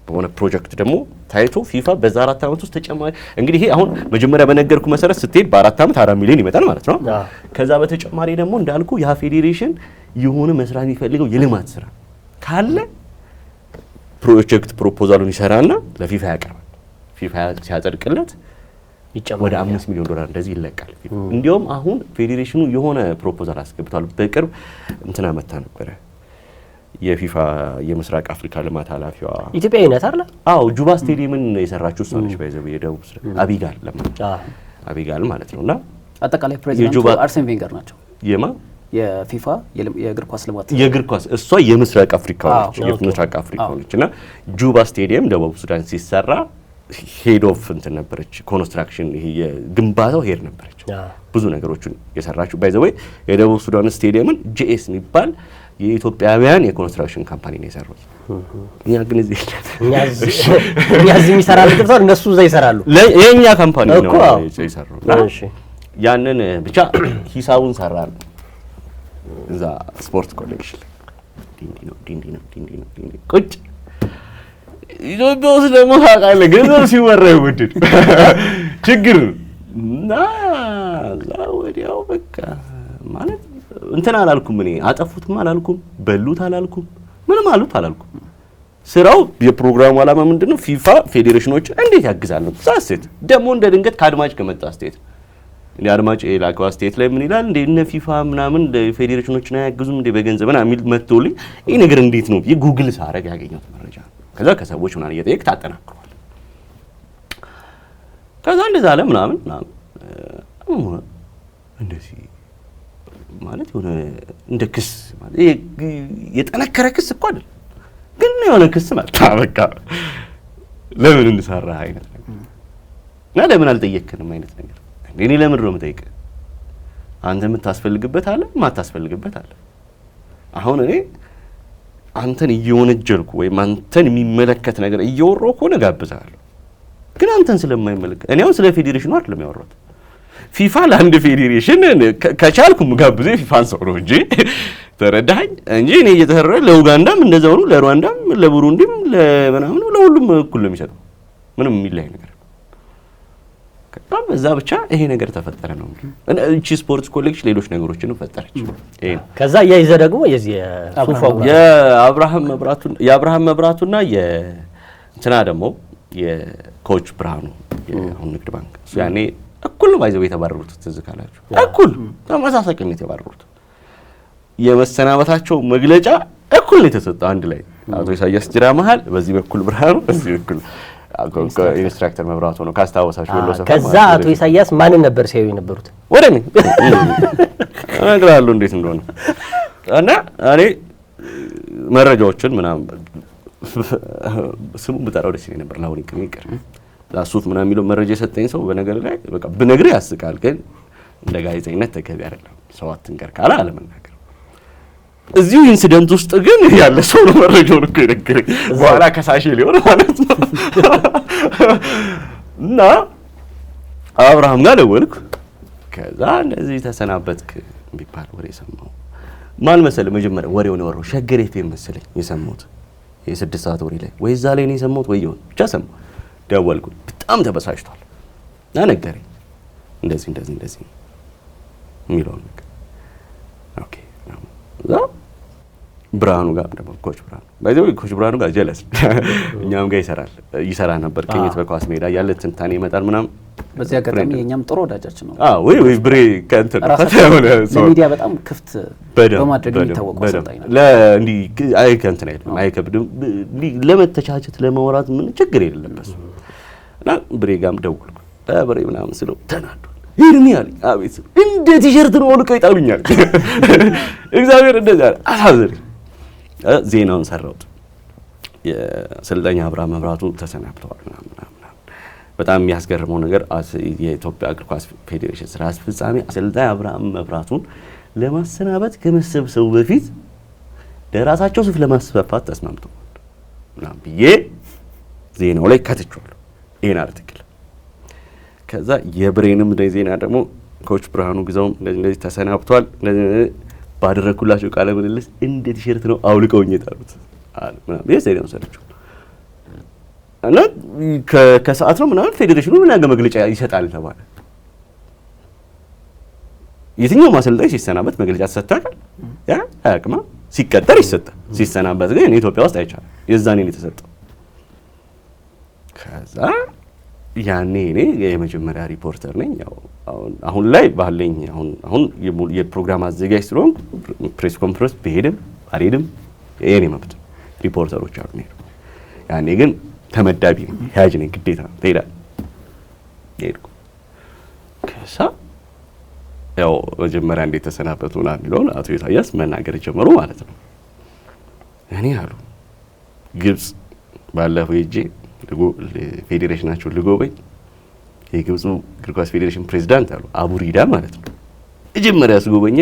በሆነ ፕሮጀክት ደግሞ ታይቶ ፊፋ በዛ 4 ዓመት ውስጥ ተጨማሪ እንግዲህ ይሄ አሁን መጀመሪያ በነገርኩ መሰረት ስትሄድ በ4 ዓመት 4 ሚሊዮን ይመጣል ማለት ነው። ከዛ በተጨማሪ ደግሞ እንዳልኩ ያ ፌዴሬሽን የሆነ መስራት የሚፈልገው የልማት ስራ ካለ ፕሮጀክት ፕሮፖዛሉን ይሰራና ለፊፋ ያቀርባል። ፊፋ ሲያጸድቅለት ወደ $5 ሚሊዮን እንደዚህ ይለቃል። እንዲያውም አሁን ፌዴሬሽኑ የሆነ ፕሮፖዛል አስገብቷል። በቅርብ እንትና መታ ነበረ የፊፋ የምስራቅ አፍሪካ ልማት ኃላፊዋ ኢትዮጵያዊ ናት አይደል? አዎ ጁባ ስቴዲየምን የሰራችው እሷ ነች። ባይዘው የደቡብ አቢጋል አቢጋል ማለት ነውና አጠቃላይ ፕሬዚዳንቱ አርሴን ቬንገር ናቸው። የፊፋ የእግር ኳስ ልማት የእግር ኳስ እሷ የምስራቅ አፍሪካ ነች። የምስራቅ አፍሪካ ነችና ጁባ ስቴዲየም ደቡብ ሱዳን ሲሰራ ሄድ ኦፍ እንትን ነበረች። ኮንስትራክሽን ይሄ የግንባታው ሄድ ነበረች። ብዙ ነገሮችን የሰራችው ባይዘው የደቡብ ሱዳን ስቴዲየምን ጂኤስ የሚባል የኢትዮጵያውያን የኮንስትራክሽን ካምፓኒ ነው የሰሩት። እኛ ግን እዚህ የሚሰራ ልጥፋው እነሱ እዛ ይሰራሉ። የኛ ካምፓኒ ነው የሰራው። እሺ ያንን ብቻ ሂሳቡን ሰራን እዛ ስፖርት ኮሌክሽን ዲንዲ ነው ቁጭ ኢትዮጵያ ውስጥ ደግሞ ታውቃለህ ገንዘብ ሲወራ ይወድድ ችግር እና ወዲያው በቃ ማለት እንትን አላልኩም። እኔ አጠፉትም አላልኩም፣ በሉት አላልኩም፣ ምንም አሉት አላልኩም። ስራው የፕሮግራሙ ዓላማ ምንድነው? ፊፋ ፌዴሬሽኖችን እንዴት ያግዛል ነው። ዛሴት ደግሞ እንደ ድንገት ከአድማጭ ከመጣ አስተያየት እንደ አድማጭ የላከው አስተያየት ላይ ምን ይላል? እንደ እነ ፊፋ ምናምን ፌዴሬሽኖችን አያግዙም እንደ በገንዘብ ምናምን የሚል መጥቶልኝ ይሄ ነገር እንዴት ነው የጉግል ሳረግ ያገኘሁት መረጃ። ከዛ ከሰዎች ምናምን እየጠየቅ ታጠናክሯል። ከዛ እንደዛ አለ ምናምን እንደዚህ ማለት የሆነ እንደ ክስ ማለት የጠነከረ ክስ እኮ አይደል፣ ግን የሆነ ክስ ማለት በቃ ለምን እንሰራህ አይነት ነገር እና ለምን አልጠየቅንም አይነት ነገር። እኔ ለምን ነው የምጠይቅህ? አንተ የምታስፈልግበት አለ የማታስፈልግበት አለ። አሁን እኔ አንተን እየወነጀልኩ ወይም አንተን የሚመለከት ነገር እየወራሁ ከሆነ ጋብዛለሁ፣ ግን አንተን ስለማይመለከት እኔ አሁን ስለ ፌዴሬሽኑ አይደለም ያወራሁት። ፊፋ ለአንድ ፌዴሬሽን ከቻልኩ ምጋብዘው ፊፋን ሰው ነው እንጂ ተረዳኸኝ እንጂ እኔ እየተሰራ ለኡጋንዳም እንደዛው ነው፣ ለሩዋንዳም፣ ለቡሩንዲም፣ ለምናምን ለሁሉም እኩል ነው የሚሰጠው። ምንም የሚለያይ ነገር በዛ ብቻ ይሄ ነገር ተፈጠረ ነው እንግዲህ እቺ ስፖርትስ ኮሌክሽን ሌሎች ነገሮችንም ፈጠረች። ይሄ ከዛ ያይዘ ደግሞ የዚህ ሱፋው የአብርሃም መብራቱና የእንትና ደግሞ የኮች ብርሃኑ የአሁን ንግድ ባንክ እሱ ያኔ እኩል ነው ባይዘው የተባረሩት። ትዝ ካላችሁ እኩል ተመሳሳይ ቀን የተባረሩት የመሰናበታቸው መግለጫ እኩል ነው የተሰጠው አንድ ላይ አቶ ኢሳያስ ጅራ መሃል፣ በዚህ በኩል ብርሃኑ፣ በዚህ በኩል ኢንስትራክተር መብራቱ ነው ካስታወሳችሁ ወሎ ሰፈር። ከዛ አቶ ኢሳያስ ማንን ነበር ሲያዩ የነበሩት? ወደኔ እነግራለሁ እንዴት እንደሆነ እና እኔ መረጃዎችን ምናምን ስሙ ብጠራው ደስ ይለኝ ነበር። ለአሁን ይቅር ላሱት ምናምን የሚለው መረጃ የሰጠኝ ሰው በነገር ላይ በቃ ብነግርህ ያስቃል፣ ግን እንደ ጋዜጠኝነት ተገቢ አይደለም። ሰው አትንገር ካለ አለመናገር። እዚሁ ኢንሲደንት ውስጥ ግን ያለ ሰው ነው መረጃውን እኮ የነገረኝ። በኋላ ከሳሽ ሊሆን ማለት ነው። እና አብርሃም ጋር ደወልኩ። ከዛ እንደዚህ ተሰናበትክ ቢባል ወሬ ሰማሁ። ማን መሰለህ መጀመሪያ ወሬውን ያወራው ሸገር ኤፍኤም መሰለኝ የሰማሁት። የ6 ሰዓት ወሬ ላይ ወይ እዛ ላይ ነው የሰማሁት ወይ ይሁን ብቻ ሰማሁ። ደወልኩ። በጣም ተበሳጭቷል እና ነገረኝ እንደዚህ የሚለው ነገር። ኦኬ እዛ ብርሃኑ ጋር ደግሞ ኮች ብርሃኑ ባይዘው ኮች ብርሃኑ ጋር ጀለስ እኛም ጋር ይሰራ ነበር። ቅኝት በኳስ ሜዳ ያለ ትንታኔ ይመጣል ምናምን። በዚህ አጋጣሚ የኛም ጥሩ ወዳጃችን ነው። ወይ ብሬ ከእንትን ለሚዲያ በጣም ክፍት በማድረግ የሚታወቀው አሰልጣኝ ነው። እንዲህ እንትን አይደለም አይከብድም። ለመተቻቸት ለማውራት ምን ችግር የለበት። እና ብሬ ጋርም ደወልኩ። ብሬ ምናምን ስለው ተናዷል። ይሄን ያለኝ አቤት እንደ ቲሸርት ነው ወልቀው ይጣሉኛል። እግዚአብሔር እንደዛ አሳዘነኝ። ዜናውን ሰራሁት። የአሰልጣኝ አብርሃም መብራቱ ተሰናብተዋል ምናምን። በጣም የሚያስገርመው ነገር የኢትዮጵያ እግር ኳስ ፌዴሬሽን ስራ አስፈጻሚ አሰልጣኝ አብርሃም መብራቱን ለማሰናበት ከመሰብሰቡ በፊት ለራሳቸው ሱፍ ለማስፈፋት ተስማምተዋል ምናምን ብዬ ዜናው ላይ ከትቼዋለሁ ይሄን አርቲክል። ከዛ የብሬንም ዜና ደግሞ ኮች ብርሃኑ ግዛውም እንደዚህ ተሰናብቷል ባደረኩላቸው ቃለ ምልልስ እንደ ቲሸርት ነው አውልቀውኝ የጣሉት አለ ምናምን ዜናው ሰራቸው። እና ከሰዓት ነው ምናምን ፌዴሬሽኑ ምን ያገ መግለጫ ይሰጣል ተባለ። የትኛው ማሰልጣኝ ሲሰናበት መግለጫ ተሰጥቷል? ያ አያውቅማ። ሲቀጠር ይሰጣል፣ ሲሰናበት ግን ኢትዮጵያ ውስጥ አይቻልም። የዛኔ ነው የተሰጠው። ከዛ ያኔ እኔ የመጀመሪያ ሪፖርተር ነኝ። ያው አሁን ላይ ባለኝ አሁን የፕሮግራም አዘጋጅ ስለሆንኩ ፕሬስ ኮንፈረንስ ብሄድም አልሄድም የኔ መብት። ሪፖርተሮች አሉ ነው። ያኔ ግን ተመዳቢ ነኝ፣ ያጅ ነኝ፣ ግዴታ ነው ትሄዳለህ። ሄድኩ። ከዛ ያው መጀመሪያ እንዴት ተሰናበቱ ምናምን የሚለውን አቶ ኢሳያስ መናገር ጀመሩ ማለት ነው። እኔ አሉ ግብጽ ባለፈው ሄጄ ፌዴሬሽናቸው ልጎበኝ የግብፁ እግር ኳስ ፌዴሬሽን ፕሬዝዳንት አሉ አቡሪዳ ማለት ነው። መጀመሪያ ስጎበኘ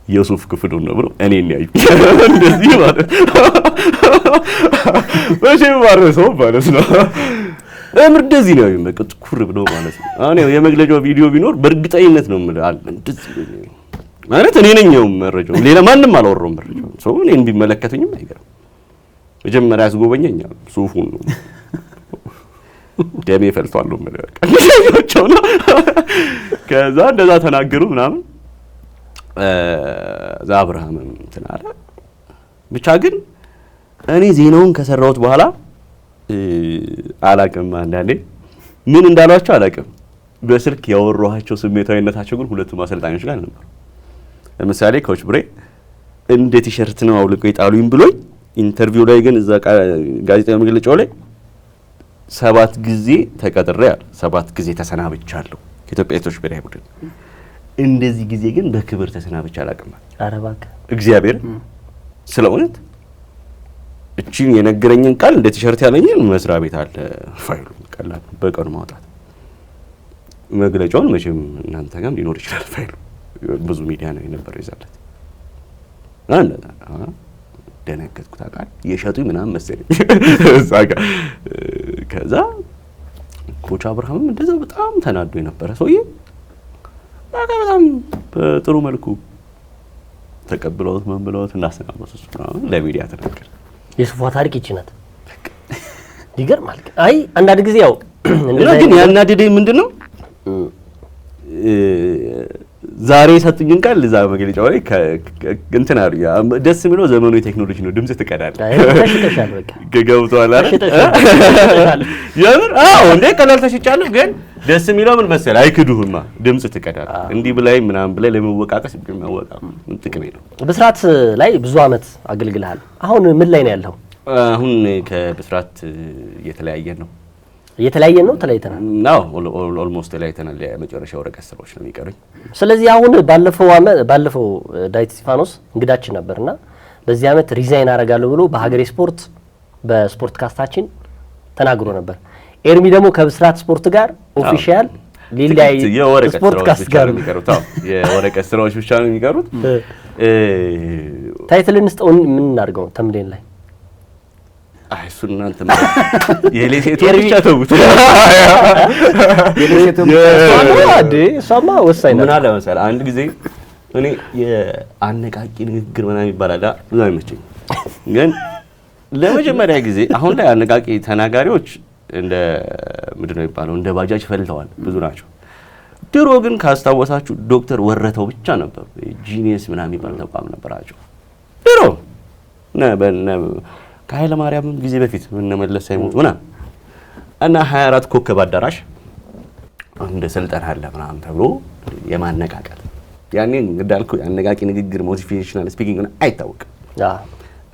የሱፍ ክፍሉ ነው ብሎ እኔን ያዩ እንደዚህ ማለት በሸም ማረሰው ማለት ነው። እንደዚህ ነው የሚመቀጥ ኩር ብሎ ማለት ነው። አሁን የመግለጫው ቪዲዮ ቢኖር በእርግጠኝነት ነው የምልህ እንደዚህ ማለት እኔ ነኝ መረጃው፣ ሌላ ማንም አላወራውም መረጃው። ሰው እኔን ቢመለከተኝም አይገርም። መጀመሪያ ስጎበኘኝ ሱፉን ነው ደሜ ፈልቷል ነው ማለት ከዛ እንደዛ ተናገሩ ምናምን። ዛ አብርሃምም እንትን አለ። ብቻ ግን እኔ ዜናውን ከሰራሁት በኋላ አላቅም፣ አንዳንዴ ምን እንዳሏቸው አላቅም። በስልክ ያወራኋቸው ስሜታዊነታቸው ግን ሁለቱም አሰልጣኞች ጋር ነበር። ለምሳሌ ኮች ብሬ እንደ ቲሸርት ነው አውልቆ ይጣሉኝ ብሎኝ ኢንተርቪው ላይ ግን እዛ ጋዜጣዊ መግለጫው ላይ 7 ጊዜ ተቀጥሬ 7 ጊዜ ተሰናብቻለሁ ከኢትዮጵያ ሴቶች ብሔራዊ ቡድን። እንደዚህ ጊዜ ግን በክብር ተሰናብቻ አላውቅም። ኧረ እባክህ እግዚአብሔር ስለ እውነት እቺን የነገረኝን ቃል እንደ ቲሸርት ያለኝን መስሪያ ቤት አለ ፋይሉ ቀላል በቀኑ ማውጣት። መግለጫውን መቼም እናንተ ጋርም ሊኖር ይችላል ፋይሉ፣ ብዙ ሚዲያ ነው የነበረው ይዛለት አንተ ደነገጥኩ። ታውቃለህ የሸጡኝ ምናምን መሰለኝ እዛ ጋር። ከዛ ኮች አብርሃምም እንደዛው በጣም ተናዶ የነበረ ሰውዬ በጣም በጥሩ መልኩ ተቀብለውት ምን ብለውት እናሰናበቱት ነው ለሚዲያ ተናገረ። የሱፋ ታሪክ ይቺ ናት። ይገርማል። አይ አንዳንድ ጊዜ ያው ግን ያናደደኝ ምንድነው ዛሬ የሰጡኝን ቃል እዛ መግለጫው ላይ እንትን አሉ። ደስ የሚለው ዘመኑ የቴክኖሎጂ ነው። ድምጽ ትቀዳለህ። ተሽጠሻል በቃ ገገብቷል አይደል? የምር አዎ፣ እንዴ ቀላል ተሽጫለሁ። ግን ደስ የሚለው ምን መሰለህ? አይክዱህማ። ድምጽ ትቀዳለህ። እንዲህ ብላይ ምናምን ብላይ ለመወቃቀስ መወቃ ምን ጥቅም የለው። ብስራት ላይ ብዙ አመት አገልግልሃል። አሁን ምን ላይ ነው ያለው? አሁን ከብስራት እየተለያየን ነው። እየተለያየን ነው? ተለያይተናል? አዎ ኦልሞስት ተለያይተናል። የመጨረሻ ወረቀት ስራዎች ነው የሚቀሩኝ። ስለዚህ አሁን ባለፈው ዳዊት እስጢፋኖስ እንግዳችን ነበርና በዚህ አመት ሪዛይን አደርጋለሁ ብሎ በሀገሬ ስፖርት በስፖርት ካስታችን ተናግሮ ነበር። ኤርሚ ደግሞ ከብስራት ስፖርት ጋር ኦፊሻል ሊላይ ስፖርት ካስት ጋር ነው የሚቀሩት። አዎ የወረቀት ስራዎች ብቻ ነው የሚቀሩት። ታይትል እንስጠው ምን እናድርገው? ተምሌን ላይ አይ እሱን እናንተ የሌሴቶች ብቻ ተውት። እሷማ ወሳኝ ነው። ምን አለ መሰለህ አንድ ጊዜ እኔ የአነቃቂ ንግግር ምናምን ይባላል ብዙ አይመቸኝም። ግን ለመጀመሪያ ጊዜ አሁን ላይ አነቃቂ ተናጋሪዎች እንደ ምንድነው የሚባለው እንደ ባጃጅ ፈልተዋል፣ ብዙ ናቸው። ድሮ ግን ካስታወሳችሁ ዶክተር ወረተው ብቻ ነበሩ። ጂኒየስ ምናምን የሚባል ተቋም ነበራቸው ድሮ ከኃይለ ማርያም ጊዜ በፊት ምን መለስ ሳይሞት ምናምን እና 24 ኮከብ አዳራሽ እንደ ስልጠና አለ ምናምን ተብሎ የማነቃቃት ያኔ እንዳልኩ አነቃቂ ንግግር ሞቲቬሽናል ስፒኪንግ አይታወቅም።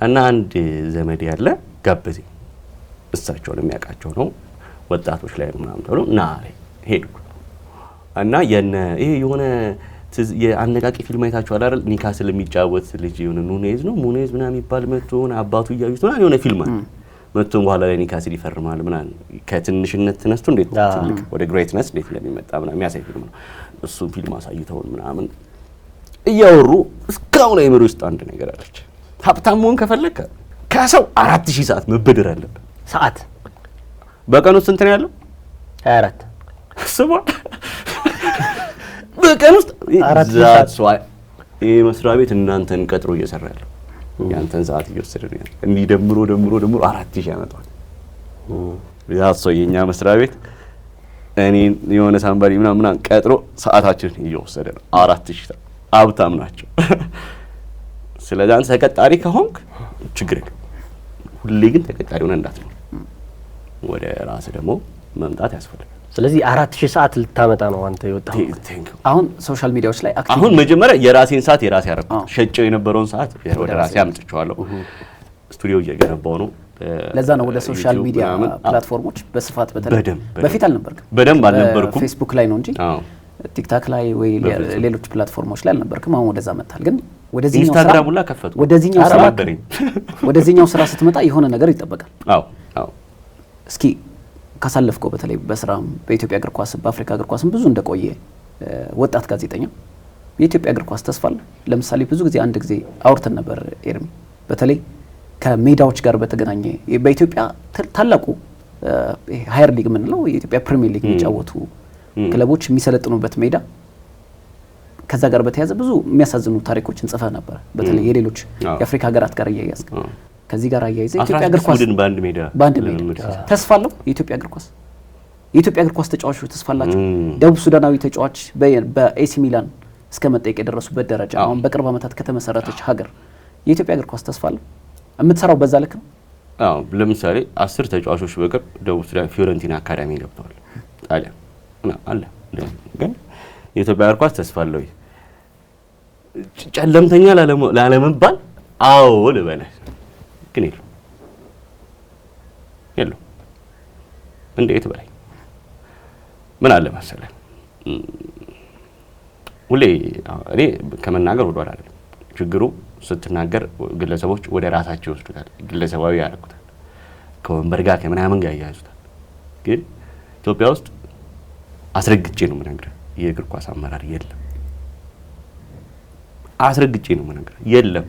እና አንድ ዘመድ ያለ ጋበዘኝ። እሳቸውን የሚያውቃቸው ነው ወጣቶች ላይ ምናምን ተብሎ እና ሄድኩ እና ይሄ የሆነ የአነቃቂ ፊልም አይታችኋል አይደል? ኒካስል የሚጫወት ልጅ የሆነ ኑኔዝ ምናምን የሚባል መጥቶ አባቱ እያዩት ምናምን የሆነ ፊልም አለ። መጥቶ በኋላ ላይ ኒካስል ይፈርማል ምናምን ከትንሽነት ተነስቶ እንዴት ትልቅ ወደ ግሬትነስ እንዴት እንደሚመጣ ምናምን የሚያሳይ ፊልም ነው። እሱን ፊልም አሳይተውን ምናምን እያወሩ እስካሁን አይምሮ ውስጥ አንድ ነገር አለች። ሀብታም መሆን ከፈለክ ከሰው 4000 ሰዓት መበደር አለበት። ሰዓት በቀን ውስጥ እንትን ያለው 24 ስማ በቀን ውስጥ 4 ሰዓት ይሄ መስሪያ ቤት እናንተን ቀጥሮ እየሰራ ያለው ያንተን ሰዓት እየወሰደ ነው ያለው። እንዲህ ደምሮ 4000 ያመጣል። ያ ሰው የኛ መስሪያ ቤት እኔ የሆነ ሳምባሪ ምናምን ቀጥሮ ሰዓታችንን እየወሰደ ነው። 4000 ሀብታም ናቸው። ስለዚህ አንተ ተቀጣሪ ከሆንክ ችግር የለም። ሁሌ ግን ተቀጣሪ ሆነ እንዳትኖር፣ ወደ ራስህ ደግሞ መምጣት ያስፈልጋል። ስለዚህ 4000 ሰዓት ልታመጣ ነው አንተ የወጣው። አሁን ሶሻል ሚዲያዎች ላይ አክቲቭ አሁን መጀመሪያ የራሴን ሰዓት የራሴ አደረኩት። ሸጬው የነበረውን ሰዓት ወደ ራሴ አምጥቼዋለሁ። ስቱዲዮ እየገነባው ነው። ለዛ ነው ወደ ሶሻል ሚዲያ ፕላትፎርሞች በስፋት በፊት አልነበርክም። በደንብ አልነበርኩም። ፌስቡክ ላይ ነው እንጂ ቲክታክ ላይ ወይ ሌሎች ፕላትፎርሞች ላይ አልነበርክም። አሁን ወደዛ መጣል። ግን ወደዚህኛው ኢንስታግራም ሁላ ከፈቱ። ወደዚህኛው ስራ ስትመጣ የሆነ ነገር ይጠበቃል። አዎ እስኪ ካሳለፍከው በተለይ በስራም በኢትዮጵያ እግር ኳስ በአፍሪካ እግር ኳስም ብዙ እንደቆየ ወጣት ጋዜጠኛ የኢትዮጵያ እግር ኳስ ተስፋ አለ? ለምሳሌ ብዙ ጊዜ አንድ ጊዜ አውርተን ነበር ኤርሚ፣ በተለይ ከሜዳዎች ጋር በተገናኘ በኢትዮጵያ ታላቁ ሃየር ሊግ የምንለው የኢትዮጵያ ፕሪሚየር ሊግ የሚጫወቱ ክለቦች የሚሰለጥኑበት ሜዳ፣ ከዛ ጋር በተያያዘ ብዙ የሚያሳዝኑ ታሪኮችን ጽፈ ነበር። በተለይ የሌሎች የአፍሪካ ሀገራት ጋር እያያዝክ ከዚህ ጋር አያይዘ ኢትዮጵያ እግር ኳስ በአንድ ሜዳ ተስፋ አለው። የኢትዮጵያ እግር ኳስ ተጫዋቾች ተስፋ አላቸው። ደቡብ ሱዳናዊ ተጫዋች በኤሲ ሚላን እስከ መጠየቅ የደረሱበት ደረጃ አሁን በቅርብ ዓመታት ከተመሰረተች ሀገር የኢትዮጵያ እግር ኳስ ተስፋ አለው። የምትሰራው በዛ ልክ ነው። አዎ ለምሳሌ 10 ተጫዋቾች በቅርብ ደቡብ ሱዳን ፊዮረንቲና አካዳሚ ገብተዋል። ጣሊያን አለ ግን የኢትዮጵያ እግር ኳስ ተስፋ አለው። ጨለምተኛ ላለመባል አዎ ልበለህ ግን የለው እንዴት በላይ ምን አለ መሰለህ ሁሌ እኔ ከመናገር ወደ ኋላ አይደለም። ችግሩ ስትናገር ግለሰቦች ወደ ራሳቸው ይወስዱታል፣ ግለሰባዊ ያደርጉታል፣ ከወንበር ጋር ከምናምን ጋር ያያዙታል። ግን ኢትዮጵያ ውስጥ አስረግጬ ነው የምነግርህ የእግር ኳስ አመራር የለም። አስረግጬ ነው የምነግርህ የለም።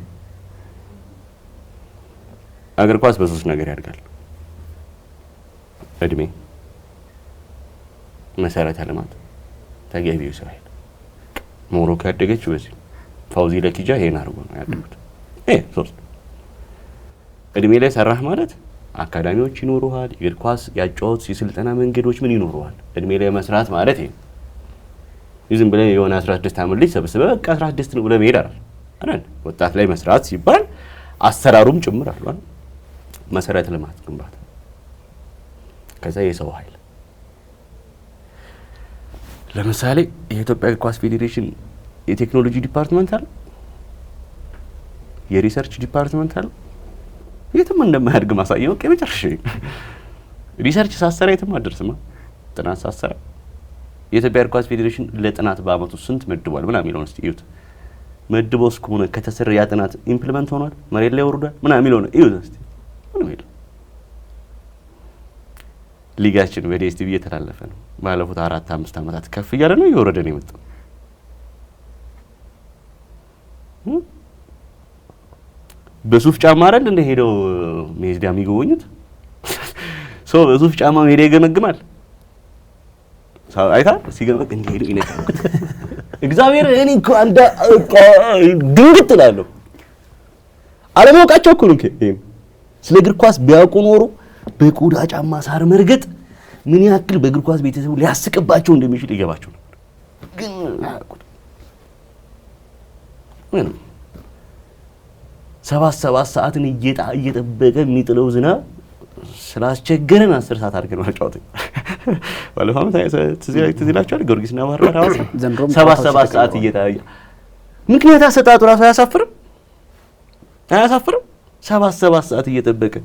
እግር ኳስ በሶስት ነገር ያድጋል። እድሜ፣ መሰረተ ልማት፣ ተገቢው ሰው ኃይል። ሞሮኮ ያደገችው በዚህ ፋውዚ ለኪጃ ይሄን አድርጎ ነው ያደጉት። ሶስት እድሜ ላይ ሰራህ ማለት አካዳሚዎች ይኖሩሃል፣ የእግር ኳስ ያጫወት የስልጠና መንገዶች ምን ይኖሩሃል። እድሜ ላይ መስራት ማለት ይሄ ዝም ብለህ የሆነ 16 ዓመት ልጅ ሰብስበህ በቃ 16 ነው ብለህ መሄድ አይደል። ወጣት ላይ መስራት ሲባል አሰራሩም ጭምር አለ። መሰረተ ልማት ግንባታ፣ ከዛ የሰው ኃይል። ለምሳሌ የኢትዮጵያ እግር ኳስ ፌዴሬሽን የቴክኖሎጂ ዲፓርትመንት አለ፣ የሪሰርች ዲፓርትመንት አለ። የትም እንደማያድግ ማሳየው ከመጨረሻ ሪሰርች ሳሰራ የትም አደርስማ። ጥናት ሳሰራ የኢትዮጵያ እግር ኳስ ፌዴሬሽን ለጥናት በአመቱ ስንት መድቧል ምናምን የሚለውን እስቲ እዩት። መድቦስ ከሆነ ከተሰራ ያ ጥናት ኢምፕሊመንት ሆኗል፣ መሬት ላይ ወርዷል ምናምን የሚለውን እዩት እስቲ። ምንም የለም። ሊጋችን በዲኤስቲቪ እየተላለፈ ነው። ባለፉት 4-5 አመታት ከፍ እያለ ነው እየወረደ ነው የመጣው። በሱፍ ጫማ አይደል እንደ ሄደው ሜዳ የሚጎበኙት ሰው በሱፍ ጫማ ሄደ ይገመግማል። አይታ ሲገመግ እንደ ሄደው ይነካል። እግዚአብሔር እኔ እኮ አንዳ ድንግጥ እላለሁ። አለማወቃቸው እኮ ነው። ስለ እግር ኳስ ቢያውቁ ኖሮ በቆዳ ጫማ ሳር መርገጥ ምን ያክል በእግር ኳስ ቤተሰቡ ሊያስቅባቸው እንደሚችል ይገባቸው ነበር። ግን አያውቁት። ምንም 7 ሰዓትን እየጠበቀ የሚጥለው ዝናብ ስላስቸገረን 10 ሰዓት አድርገን አጫውተን ባለፈው ዓመት ትዝ ይላችኋል። ጊዮርጊስና ባህር ዳር ሐዋሳ 7 ሰዓት እየታየ ምክንያት አሰጣጡ ራሱ አያሳፍርም? 7 ሰዓት እየጠበቀ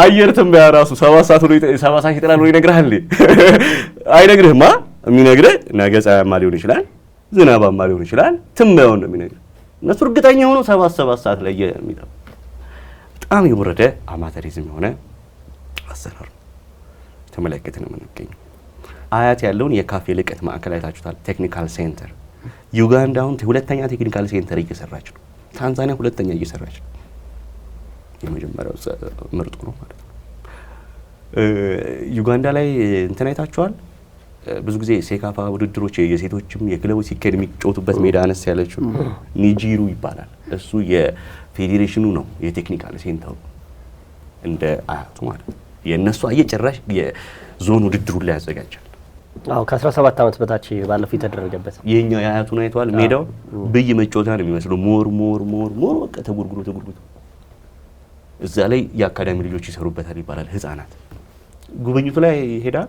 አየር ትንበያ ራሱ 7 ሰዓት ይጥላል ነው ይነግርሃል። አይነግርህማ። የሚነግርህ ነገ ፀሐያማ ሊሆን ይችላል፣ ዝናባማ ሊሆን ይችላል። ትንበያውን ነው የሚነግርህ። እነሱ እርግጠኛ ሆኖ 7 ሰዓት ላይ የሚጠብቅ በጣም የወረደ አማተሪዝም የሆነ አሰራር ተመለከተ ነው የምንገኘው። አያት ያለውን የካፌ ልቀት ማዕከል አይታችሁታል። ቴክኒካል ሴንተር ዩጋንዳ አሁን ሁለተኛ ቴክኒካል ሴንተር እየሰራች ነው። ታንዛኒያ ሁለተኛ እየሰራች ነው። የመጀመሪያው ምርጡ ነው ማለት ነው። ዩጋንዳ ላይ እንትን አይታችኋል። ብዙ ጊዜ ሴካፋ ውድድሮች የሴቶችም የክለቦች ሲካሄድ የሚጫወቱበት ሜዳ አነስ ያለችው ኒጂሩ ይባላል። እሱ የፌዴሬሽኑ ነው የቴክኒካል ሴንተሩ እንደ አያቱ ማለት ነው። የእነሱ አየጨራሽ የዞን ውድድሩን ላይ ያዘጋጃል። አዎ ከ17 ዓመት በታች ባለፈው የተደረገበት የኛው የአያቱን አይተዋል። ሜዳው ብይ መጫወቻ ነው የሚመስለው። ሞር በቃ ተጉርጉሮ እዛ ላይ የአካዳሚ ልጆች ይሰሩበታል ይባላል። ህፃናት ጉብኝቱ ላይ ሄዳል።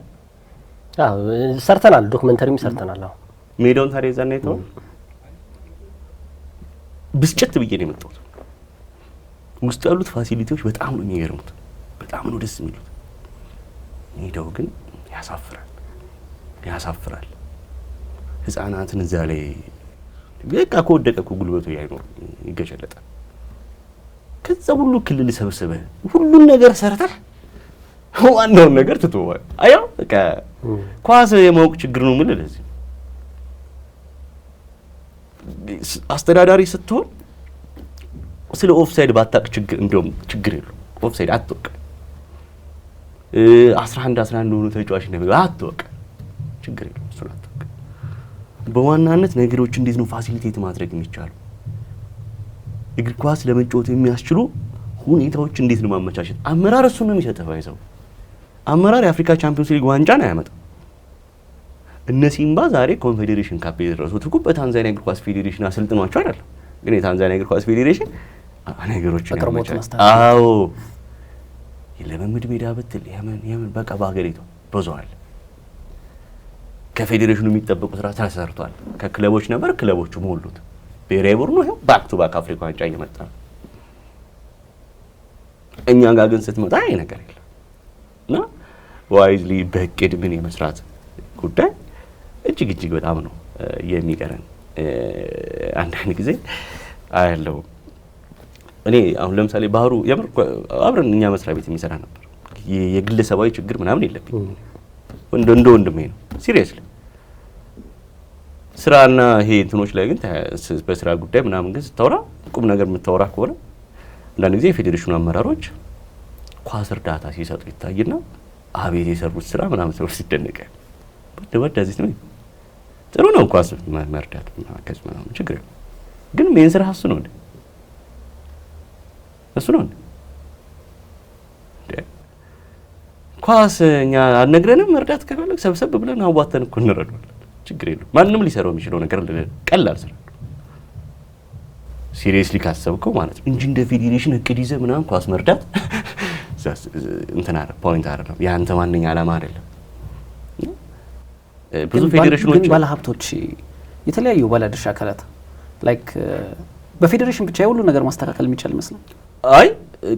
አዎ ሰርተናል፣ ዶክመንተሪም ሰርተናል። አዎ ሜዳውን ታዲያ እዛ ነው አይተው ብስጭት ብዬ ነው የመጣሁት። ውስጥ ያሉት ፋሲሊቲዎች በጣም ነው የሚገርሙት፣ በጣም ነው ደስ የሚሉት። ሜዳው ግን ያሳፍራል። ህፃናትን እዛ ላይ በቃ ከወደቀ እኮ ጉልበቱ ያይኖር ይገጨለጣል። ከዛ ሁሉ ክልል ሰብስበህ ሁሉን ነገር ሰርተህ ዋናውን ነገር ትተዋል። አያው በቃ ኳስ የማወቅ ችግር ነው የምልህ። ለዚህ አስተዳዳሪ ስትሆን ስለ ኦፍሳይድ ባታቅ ችግር እንደውም ችግር የለውም። ኦፍሳይድ አትወቅ 11 ሆኖ ተጫዋች ነው አትወቅ ችግር የለውም። እሱን አትወቅ። በዋናነት ነገሮች እንዴት ነው ፋሲሊቴት ማድረግ የሚቻለው? እግር ኳስ ለመጫወት የሚያስችሉ ሁኔታዎች እንዴት ነው ማመቻቸት? አመራር እሱ ነው የሚሰጠው። አይዘው አመራር የአፍሪካ ቻምፒዮንስ ሊግ ዋንጫን አያመጣም። እነ ሲምባ ዛሬ ኮንፌዴሬሽን ካፕ የደረሱት እኮ በታንዛኒያ እግር ኳስ ፌዴሬሽን አሰልጥኗቸው አይደለም። ግን የታንዛኒያ እግር ኳስ ፌዴሬሽን ነገሮችን አቅርቦት ያመቻል። ማስተካከል። አዎ የልምምድ ሜዳ ብትል የምን በቃ በሀገሪቱ ብዙ አለ። ከፌዴሬሽኑ የሚጠበቁ ስራ ተሰርቷል። ከክለቦች ነበር ክለቦቹ ሞሉት። ብሔራዊ ቡድኑ ይኸው ባክ ቱ ባክ አፍሪካ ዋንጫ እየመጣ ነው። እኛ ጋር ግን ስትመጣ ይሄ ነገር የለም እና ዋይዝሊ በእቅድ ምን የመስራት ጉዳይ እጅግ በጣም ነው የሚቀረን። አንዳንድ ጊዜ አያለው እኔ አሁን ለምሳሌ ባህሩ የምር አብረን እኛ መስሪያ ቤት የሚሰራ ነበር። የግለሰባዊ ችግር ምናምን የለብኝ እንደ ወንድሜ ነው ሲሪየስሊ። ስራና ይሄ እንትኖች ላይ ግን በስራ ጉዳይ ምናምን ግን ስታወራ ቁም ነገር የምታወራ ከሆነ አንዳንድ ጊዜ የፌዴሬሽኑ አመራሮች ኳስ እርዳታ ሲሰጡ ይታይና አቤት የሰሩት ስራ ምናምን ሰው ሲደነቀ ወደዚህ ነው። ጥሩ ነው ኳስ መርዳት ማከዝ ምናምን ችግር የለም። ግን ምን ስራ እሱ ነው እንዴ? እሱ ነው እንዴ? ኳስ እኛ አልነግረንም መርዳት ከፈለግ ሰብሰብ ብለን አዋተን እኮ እንረዳለን። ችግር የለም። ማንንም ሊሰራው የሚችለው ነገር ቀላል ስራ ሲሪየስሊ ካሰብከው ማለት ነው እንጂ እንደ ፌዴሬሽን እቅድ ይዘህ ምናምን ኳስ መርዳት እንትና ፖይንት አይደለም። ያንተ ማንኛ ዓላማ አይደለም። ብዙ ፌዴሬሽኖች ግን ባለሀብቶች የተለያዩ ባለድርሻ አካላት ላይክ በፌዴሬሽን ብቻ የሁሉ ነገር ማስተካከል የሚቻል ይመስላል። አይ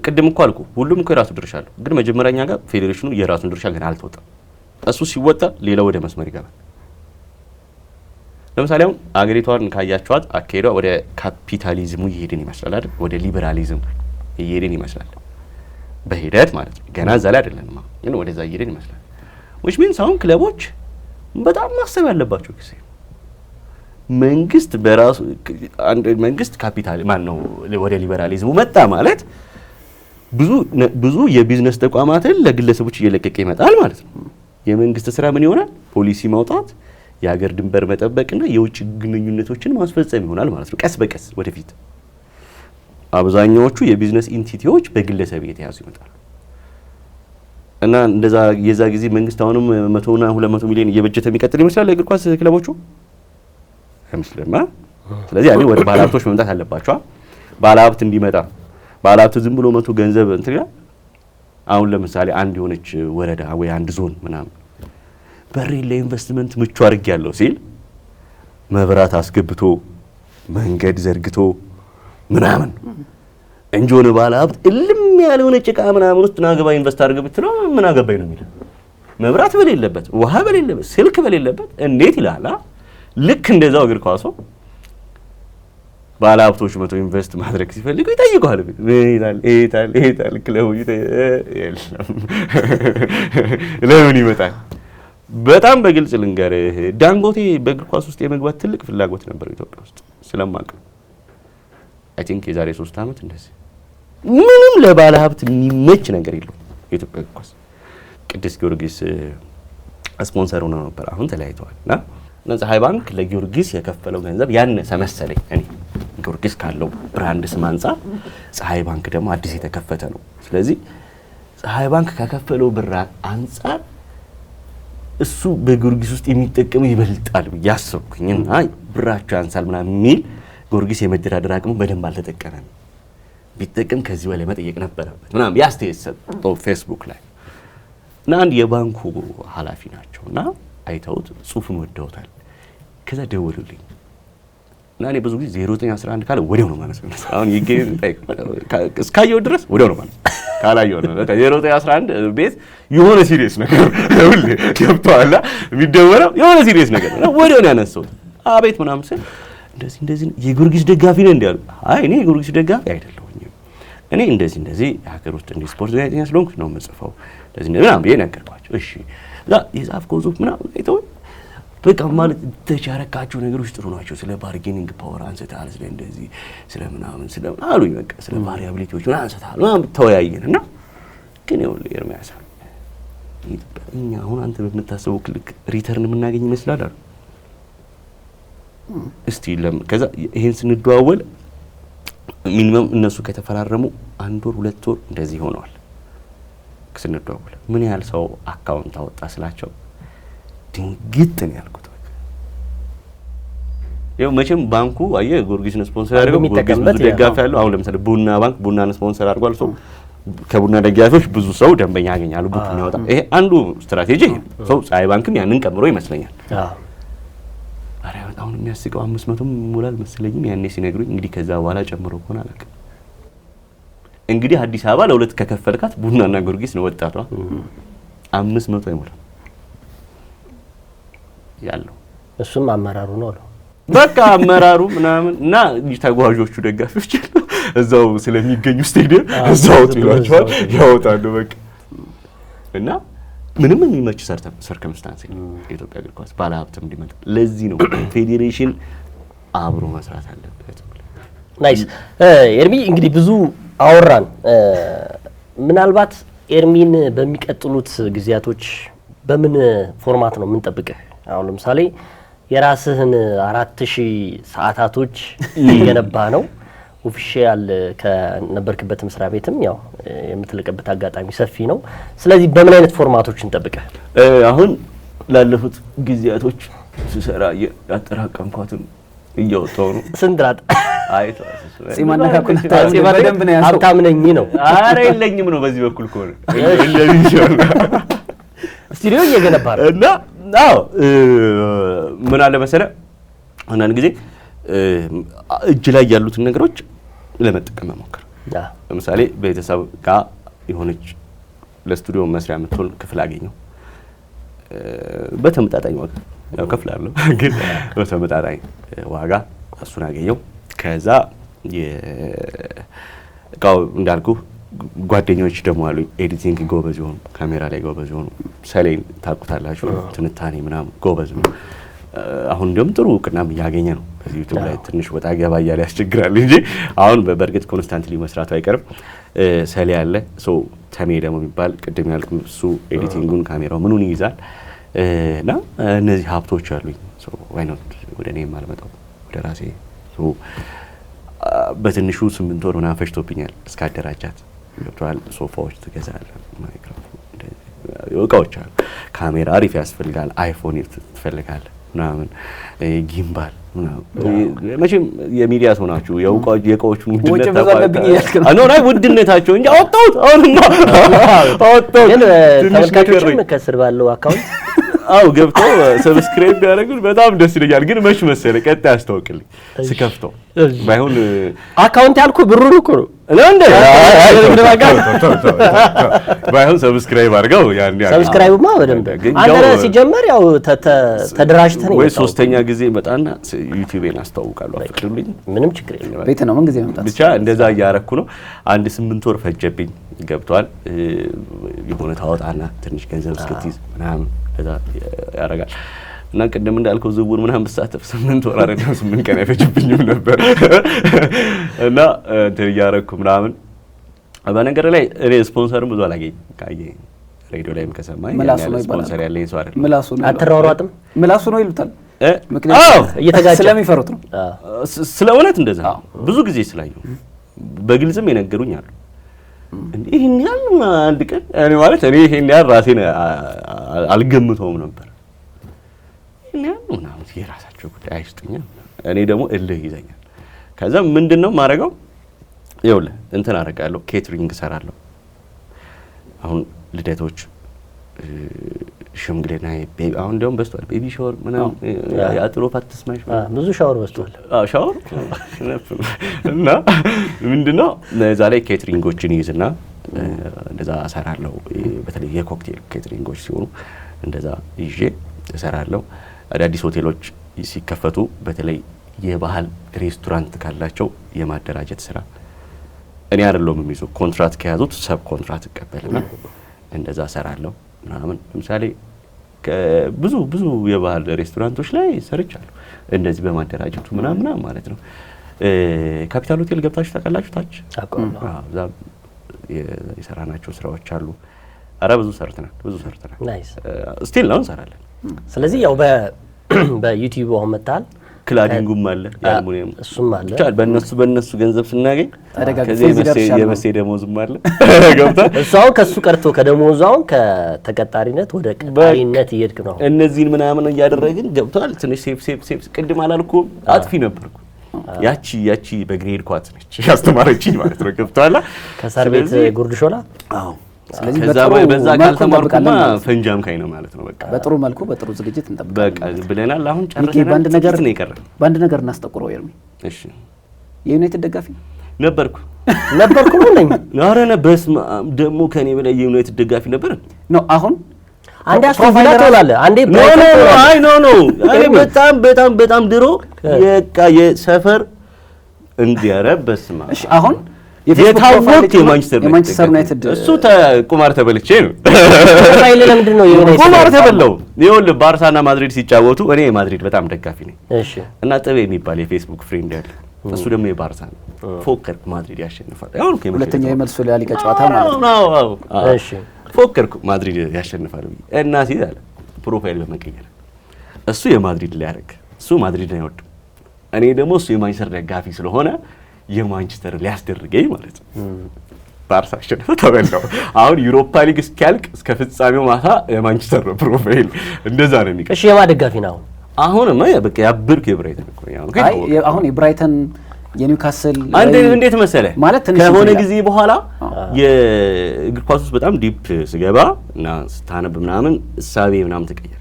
ቅድም እኮ አልኩ ሁሉም እኮ የራሱ ድርሻ አለው። ግን መጀመሪያኛ ጋር ፌዴሬሽኑ የራሱን ድርሻ ግን አልተወጣም። እሱ ሲወጣ ሌላ ወደ መስመር ይገባል። ለምሳሌ አሁን አገሪቷን ካያቸዋት አካሄዷ ወደ ካፒታሊዝሙ እየሄድን ይመስላል አይደል? ወደ ሊበራሊዝም እየሄድን ይመስላል በሂደት ማለት ነው። ገና እዛ ላይ አይደለንም፣ ግን ወደዛ እየሄድን ይመስላል። which means አሁን ክለቦች በጣም ማሰብ ያለባቸው ጊዜ መንግስት በራሱ አንድ መንግስት ካፒታል ማን ነው ወደ ሊበራሊዝሙ መጣ ማለት ብዙ የቢዝነስ ተቋማትን ለግለሰቦች እየለቀቀ ይመጣል ማለት ነው። የመንግስት ስራ ምን ይሆናል? ፖሊሲ ማውጣት፣ የሀገር ድንበር መጠበቅና የውጭ ግንኙነቶችን ማስፈጸም ይሆናል ማለት ነው። ቀስ በቀስ ወደፊት አብዛኛዎቹ የቢዝነስ ኢንቲቲዎች በግለሰብ የተያዙ ይመጣሉ እና እንደዛ የዛ ጊዜ መንግስት አሁንም 100 እና 200 ሚሊዮን እየበጀተ የሚቀጥል ይመስላል ለእግር ኳስ ክለቦቹ አይመስልም። ስለዚህ አሁን ወደ ባለሀብቶች መምጣት አለባቸው። ባለሀብት እንዲመጣ ባለሀብት ዝም ብሎ መቶ ገንዘብ እንትን ይላል። አሁን ለምሳሌ አንድ የሆነች ወረዳ ወይ አንድ ዞን ምናምን በሬን ለኢንቨስትመንት ምቹ አድርጌያለሁ ሲል መብራት አስገብቶ መንገድ ዘርግቶ ምናምን እንጂ ሆነ ባለሀብት እልም ያለውን ጭቃ ምናምን ውስጥ ናገባ ኢንቨስት አድርገህ ብትለው ምን አገባኝ ነው የሚለው። መብራት በሌለበት ውሃ በሌለበት ስልክ በሌለበት እንዴት ይላል። ልክ እንደዛው እግር ኳሱ ባለሀብቶች መቶ ኢንቨስት ማድረግ ሲፈልጉ ይጠይቀዋል። ይታል ክለቡ ለምን ይመጣል? በጣም በግልጽ ልንገርህ፣ ዳንጎቴ በእግር ኳስ ውስጥ የመግባት ትልቅ ፍላጎት ነበር ኢትዮጵያ ውስጥ ስለማውቅ አይ ቲንክ የዛሬ 3 ዓመት እንደዚህ ምንም ለባለሀብት የሚመች ነገር የለውም የኢትዮጵያ እግር ኳስ። ቅዱስ ጊዮርጊስ ስፖንሰር ሆኖ ነበር፣ አሁን ተለያይተዋል እና ፀሐይ ባንክ ለጊዮርጊስ የከፈለው ገንዘብ ያነሰ መሰለኝ እኔ ጊዮርጊስ ካለው ብራንድ ስም አንጻር፣ ፀሐይ ባንክ ደግሞ አዲስ የተከፈተ ነው። ስለዚህ ፀሐይ ባንክ ከከፈለው ብር አንጻር እሱ በጊዮርጊስ ውስጥ የሚጠቀመው ይበልጣል ያሰብኩኝና ብራቸው ያንሳል ምናምን የሚል ጊዮርጊስ የመደራደር አቅሙ በደንብ አልተጠቀመም። ቢጠቀም ከዚህ በላይ መጠየቅ ነበረበት ምናምን ያስተያየት ሰጠው ፌስቡክ ላይ እና አንድ የባንኩ ኃላፊ ናቸውና አይተውት ጽሁፉን ወደውታል። ከዛ ደወሉልኝ እና እኔ ብዙ ጊዜ 0911 ካለ ወዲያው ነው ማለት ነው። አሁን ይገኝ እስካየው ድረስ ወዲያው ነው ማለት ካላየው ነው በቃ 0911 ቤት የሆነ ሲሪየስ ነገር ሁሌ ገብቷላ የሚደወለው የሆነ ሲሪየስ ነገር ነው። ወዲያው ነው ያነሳሁት። አቤት ምናምን ስል እንደዚህ የጊዮርጊስ ደጋፊ ነህ እንዴ አሉ። አይ እኔ የጊዮርጊስ ደጋፊ አይደለሁኝም፣ እኔ እንደዚህ የሀገር ውስጥ እንደ ስፖርት ጋዜጠኛ ስለሆንኩ ነው የምጽፈው እንደዚህ ምናምን ብዬ ነገርኳቸው። እሺ የጻፍከው ጽሁፍ ምናምን አይተው በቃ ማለት ተቻረካቸው ነገሮች ጥሩ ናቸው። ስለ ባርጌኒንግ ፓወር አንስተሃል፣ ስለ እንደዚህ ስለ ምናምን ስለ አሉኝ። በቃ ስለ ቫሪያቢሊቲዎች ምናምን አንስተሃል ምናምን ተወያየን እና ግን ይኸውልህ ኤርሚያስ እኛ አሁን አንተ በምታስበው ልክ ሪተርን የምናገኝ ይመስላል አሉ። እስቲ ከዛ ይሄን ስንደዋወል ሚኒመም እነሱ ከተፈራረሙ 1 ወር 2 ወር እንደዚህ ሆነዋል። ስንደዋወል ምን ያህል ሰው አካውንት አወጣ ስላቸው ድንግጥ ነው ያልኩት። ያው መቼም ባንኩ አየህ ጊዮርጊስን ስፖንሰር ያደርገው ጊዮርጊስ ብዙ ደጋፊ ያለው አሁን ለምሳሌ ቡና ባንክ ቡናን ስፖንሰር አድርጓል። ሰው ከቡና ደጋፊዎች ብዙ ሰው ደንበኛ ያገኛሉ ቡክ የሚያወጣ ይሄ አንዱ ስትራቴጂ ሰው ፀሐይ ባንክም ያንን ቀምሮ ይመስለኛል። አረ አሁን የሚያስቀው 500 ሞላል መስለኝም ያኔ ሲነግሩኝ እንግዲህ ከዛ በኋላ ጨምሮ ከሆነ አላውቅም። እንግዲህ አዲስ አበባ ለሁለት ከከፈልካት ቡናና ጊዮርጊስ ነው ወጣቷ 500 አይሞላም ያለው እሱም አመራሩ ነው አለው። በቃ አመራሩ ምናምን እና ተጓዦቹ ደጋፊዎች እዛው ስለሚገኙ ስቴዲየም እዛው ይሏቸዋል ያወጣሉ በቃ እና ምንም የሚመች ሰርከምስታንስ የኢትዮጵያ እግር ኳስ ባለሀብትም እንዲመጣ ለዚህ ነው ፌዴሬሽን አብሮ መስራት አለበት። ናይስ ኤርሚ እንግዲህ ብዙ አወራን። ምናልባት ኤርሚን በሚቀጥሉት ጊዜያቶች በምን ፎርማት ነው የምንጠብቅህ? አሁን ለምሳሌ የራስህን 4000 ሰዓታቶች እየገነባ ነው ኦፊሻል ከነበርክበት መስሪያ ቤትም ያው የምትለቀበት አጋጣሚ ሰፊ ነው። ስለዚህ በምን አይነት ፎርማቶች እንጠብቅህ? አሁን ላለፉት ጊዜያቶች ስሰራ ያጠራቀምኳትን እያወጣሁ ነው። ስንድራት አይቶ ሲማነካኩና በደንብ ነው ያለው። ሀብታም ነኝ ነው። ኧረ የለኝም ነው በዚህ በኩል ከሆነ እንደዚህ ይሆን ስቱዲዮ እየገነባ ነው እና አዎ ምን አለ መሰለህ አንዳንድ ጊዜ እጅ ላይ ያሉትን ነገሮች ለመጠቀም መሞከር። ለምሳሌ ቤተሰብ ጋር የሆነች ለስቱዲዮ መስሪያ የምትሆን ክፍል አገኘው በተመጣጣኝ ዋጋ ያው ከፍላለሁ ግን በተመጣጣኝ ዋጋ እሱን አገኘው። ከዛ የቃው እንዳልኩ ጓደኞች ደግሞ አሉ ኤዲቲንግ ጎበዝ ይሆኑ ካሜራ ላይ ጎበዝ ይሆኑ ሰሌን ታውቁታላችሁ ትንታኔ ምናምን ጎበዝ ነው። አሁን እንደውም ጥሩ እውቅናም እያገኘ ነው በዚህ ዩቲዩብ ላይ ትንሽ ወጣ ገባ እያለ ያስቸግራል እንጂ አሁን በእርግጥ ኮንስታንትሊ መስራቱ አይቀርም። ሰሌ ያለ ሶ ተሜ ደግሞ የሚባል ቅድም ያልኩ እሱ ኤዲቲንጉን ካሜራው ምኑን ይይዛል እና እነዚህ ሀብቶች አሉኝ። ሶ ዋይ ኖት ወደ እኔ የማልመጣው ወደ ራሴ ሶ በትንሹ 8 ወር ምናምን ፈጅቶብኛል እስካደራጃት ገብቷል። ሶፋዎች ትገዛለህ ማይክሮፎን እቃዎች አሉ ካሜራ አሪፍ ያስፈልጋል አይፎን ትፈልጋለህ ምናምን ጊምባል መቼም የሚዲያ ሰው ናችሁ የእቃዎቹን ውድነት ታውቃለህ ውድነታቸው እንጂ አወጣሁት አሁንማ አወጣሁት ግን ተመልካቾችም ከስር ባለው አካውንት አው ገብተው ሰብስክራይብ ያደርጉን በጣም ደስ ይለኛል። ግን መች መሰለህ ቀጣይ አስተዋውቅልኝ ስከፍተው ባይሆን አካውንት ያልኩ ብሩን እኮ ነው እንዴ ባይሆን ሰብስክራይብ አድርገው ያን ያ ሰብስክራይብማ በደንብ አንተ ሲጀመር ያው ተደራጅተን ወይ ሶስተኛ ጊዜ መጣና ዩቲዩብን አስተዋውቃለሁ አፍቅርልኝ ምንም ችግር የለም ቤት ነው ምን ጊዜ መምጣት ብቻ እንደዛ እያረኩ ነው። አንድ 8 ወር ፈጀብኝ ገብቷል። የሆነ ታወጣና ትንሽ ገንዘብ እስክትይዝ ምናምን ከዛ ያረጋል እና ቅድም እንዳልከው ዝውውር ምናምን በሳተፍ 8 ወር አይደለም 8 ቀን አይፈጅብኝም ነበር እና ያረኩ ምናምን በነገር ላይ እኔ ስፖንሰርም ብዙ አላገኝም ካየ ሬዲዮ ላይም ከሰማኝ ስፖንሰር ያለኝ ሰው አይደለም። ምላሱ ነው አትራሯጥም ምላሱ ነው ይሉታል ምክንያቱም እየተጋጨ ስለሚፈሩት ነው። ስለ እውነት እንደዛ ብዙ ጊዜ ስላየው በግልጽም የነገሩኝ አሉ እንዴ ይሄን ያህል አንድ ቀን እኔ ማለት እኔ ይሄን ያህል ራሴን አልገምተውም ነበር። ይሄን ያህል ምናምን የራሳቸው ጉዳይ አይስጡኝ እኔ ደግሞ እልህ ይዘኛል። ከዛ ምንድነው ማረጋው ይኸውልህ እንትን አደርጋለሁ ኬተሪንግ እሰራለሁ። አሁን ልደቶች ሽምግልና ቤቢ አሁን እንደውም በስቷል ቤቢ ሻወር ምናምን ያጥሮ ፓርቲስማሽ ብዙ ሻወር በስቷል ሻወር እና ምንድነው እዛ ላይ ኬተሪንጎችን ይይዝና እንደዛ እሰራለሁ። በተለይ የኮክቴል ኬተሪንጎች ሲሆኑ እንደዛ ይዤ እሰራለሁ። አዳዲስ ሆቴሎች ሲከፈቱ በተለይ የባህል ሬስቶራንት ካላቸው የማደራጀት ስራ እኔ አይደለሁም የሚይዘው ኮንትራክት ከያዙት ሰብ ኮንትራክት እቀበልና እንደዛ እሰራለሁ ምናምን። ለምሳሌ ብዙ የባህል ሬስቶራንቶች ላይ ሰርቻለሁ እንደዚህ በማደራጀቱ ምናምን ማለት ነው። ካፒታል ሆቴል ገብታችሁ ታውቃላችሁ? ታች እዛ የሰራናቸው ስራዎች አሉ። አረ ብዙ ሰርተናል ናይስ ስቲል ነው እንሰራለን። ስለዚህ ያው በዩቲዩብ አሁን መጣል ክላዲንጉም አለ የአልሙኒየም እሱም አለ ብቻ በእነሱ ገንዘብ ስናገኝ ከዚህ የመሴ ደሞዝም አለ ገብቷል። እሷው ከሱ ቀርቶ ከደሞዛውን ከተቀጣሪነት ወደ ቀጣሪነት እየሄድክ ነው። እነዚህን ምናምን እያደረግን ገብቷል። ትንሽ ሴፍ ቅድም አላልኩም አጥፊ ነበርኩ። ያቺ በግሬድ ኳት ነች ያስተማረችኝ ማለት ነው ገብቷል። ከሳር ቤት ጉርድ ሾላ አዎ። ስለዚህ በዛ ካልተማርኩማ ፈንጃም ካይ ነው ማለት ነው። በቃ በጥሩ ዝግጅት እንጠብቃለን። በቃ ብለናል። አሁን ጨርሰናል። በአንድ ነገር እናስጠቁረው ኤርሚ። እሺ የዩናይትድ ደጋፊ ነበርኩ ነው ነኝ። ኧረ በስመ አብ ደግሞ ከኔ በላይ የዩናይትድ ደጋፊ ነበር ነው አሁን አንዴ አስቶቪላ ተውላለ አንዴ ኖ እኔ በጣም ድሮ የሰፈር እንዲያረበስማ። እሺ አሁን የታወቁት የማንቸስተር ዩናይትድ እሱ ቁማር ተበልቼ ነው። ፋይል ለምንድን ነው የዩናይትድ ቁማር ተበላው? ይኸውልህ ባርሳና ማድሪድ ሲጫወቱ እኔ የማድሪድ በጣም ደጋፊ ነኝ። እሺ እና ጥቤ የሚባል የፌስቡክ ፍሬንድ ያለ እሱ ደግሞ የባርሳ ነው። ፎከርኩ ማድሪድ ያሸንፋል። አሁን ሁለተኛው የመልሱ ሊጋ ጨዋታ ማለት ነው። እሺ ፎከርኩ ማድሪድ ያሸንፋል እና ሲል ፕሮፋይል በመቀየር እሱ የማድሪድ ላይ ያደረገ እሱ ማድሪድ ነው አይወድም። እኔ ደግሞ እሱ የማንቸስተር ደጋፊ ስለሆነ የማንቸስተር ሊያስደርገኝ ማለት ነው። ባርሳ አሸነፈ ተበላው። አሁን ዩሮፓ ሊግ እስኪያልቅ እስከ ፍጻሜው ማታ የማንቸስተር ነው ፕሮፋይል እንደዛ ነው የሚቀር። እሺ የማ ደጋፊ ነው አሁንማ በቃ ያብርክ የብራይተን እኮ ነው። አሁን የብራይተን የኒውካስል እንዴት መሰለህ ማለት ከሆነ ጊዜ በኋላ የእግር ኳስ ውስጥ በጣም ዲፕ ስገባ እና ስታነብ ምናምን እሳቤ ምናምን ተቀየረ።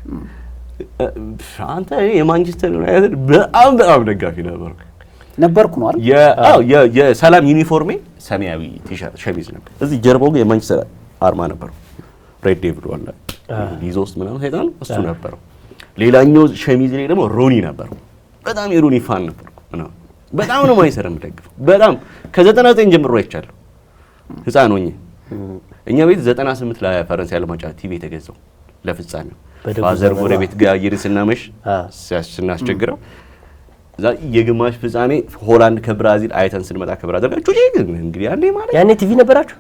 አንተ የማንቸስተር ዩናይትድ በጣም ደጋፊ ነበርኩ ነው አይደል? የሰላም ዩኒፎርሜ ሰማያዊ ቲሸርት ሸሚዝ ነበር። እዚህ ጀርባው ግን የማንቸስተር አርማ ነበር። ሬድ ዴቪል ወላ ሊዞ ውስጥ ምናምን ሰይጣን እሱ ነበር። ሌላኛው ሸሚዝ ላይ ደግሞ ሮኒ ነበር። በጣም የሮኒ ፋን ነበርኩ ምናምን በጣም ነው ማንቸስተር የምደግፈው። በጣም ከ99 ጀምሮ አይቻለሁ ህፃን ሆኜ። እኛ ቤት 98 ላይ ፈረንሳይ ለማጫ ቲቪ የተገዛው ለፍጻሜው ፋዘር ጎረቤት ጋር ይርስና መሽ ስናስቸግረው እዛ የግማሽ ፍጻሜ ሆላንድ ከብራዚል አይተን ስንመጣ ከብራዚል ጋር ጩጪ እንግዲህ አንዴ ማለት ያኔ ቲቪ ነበራችሁ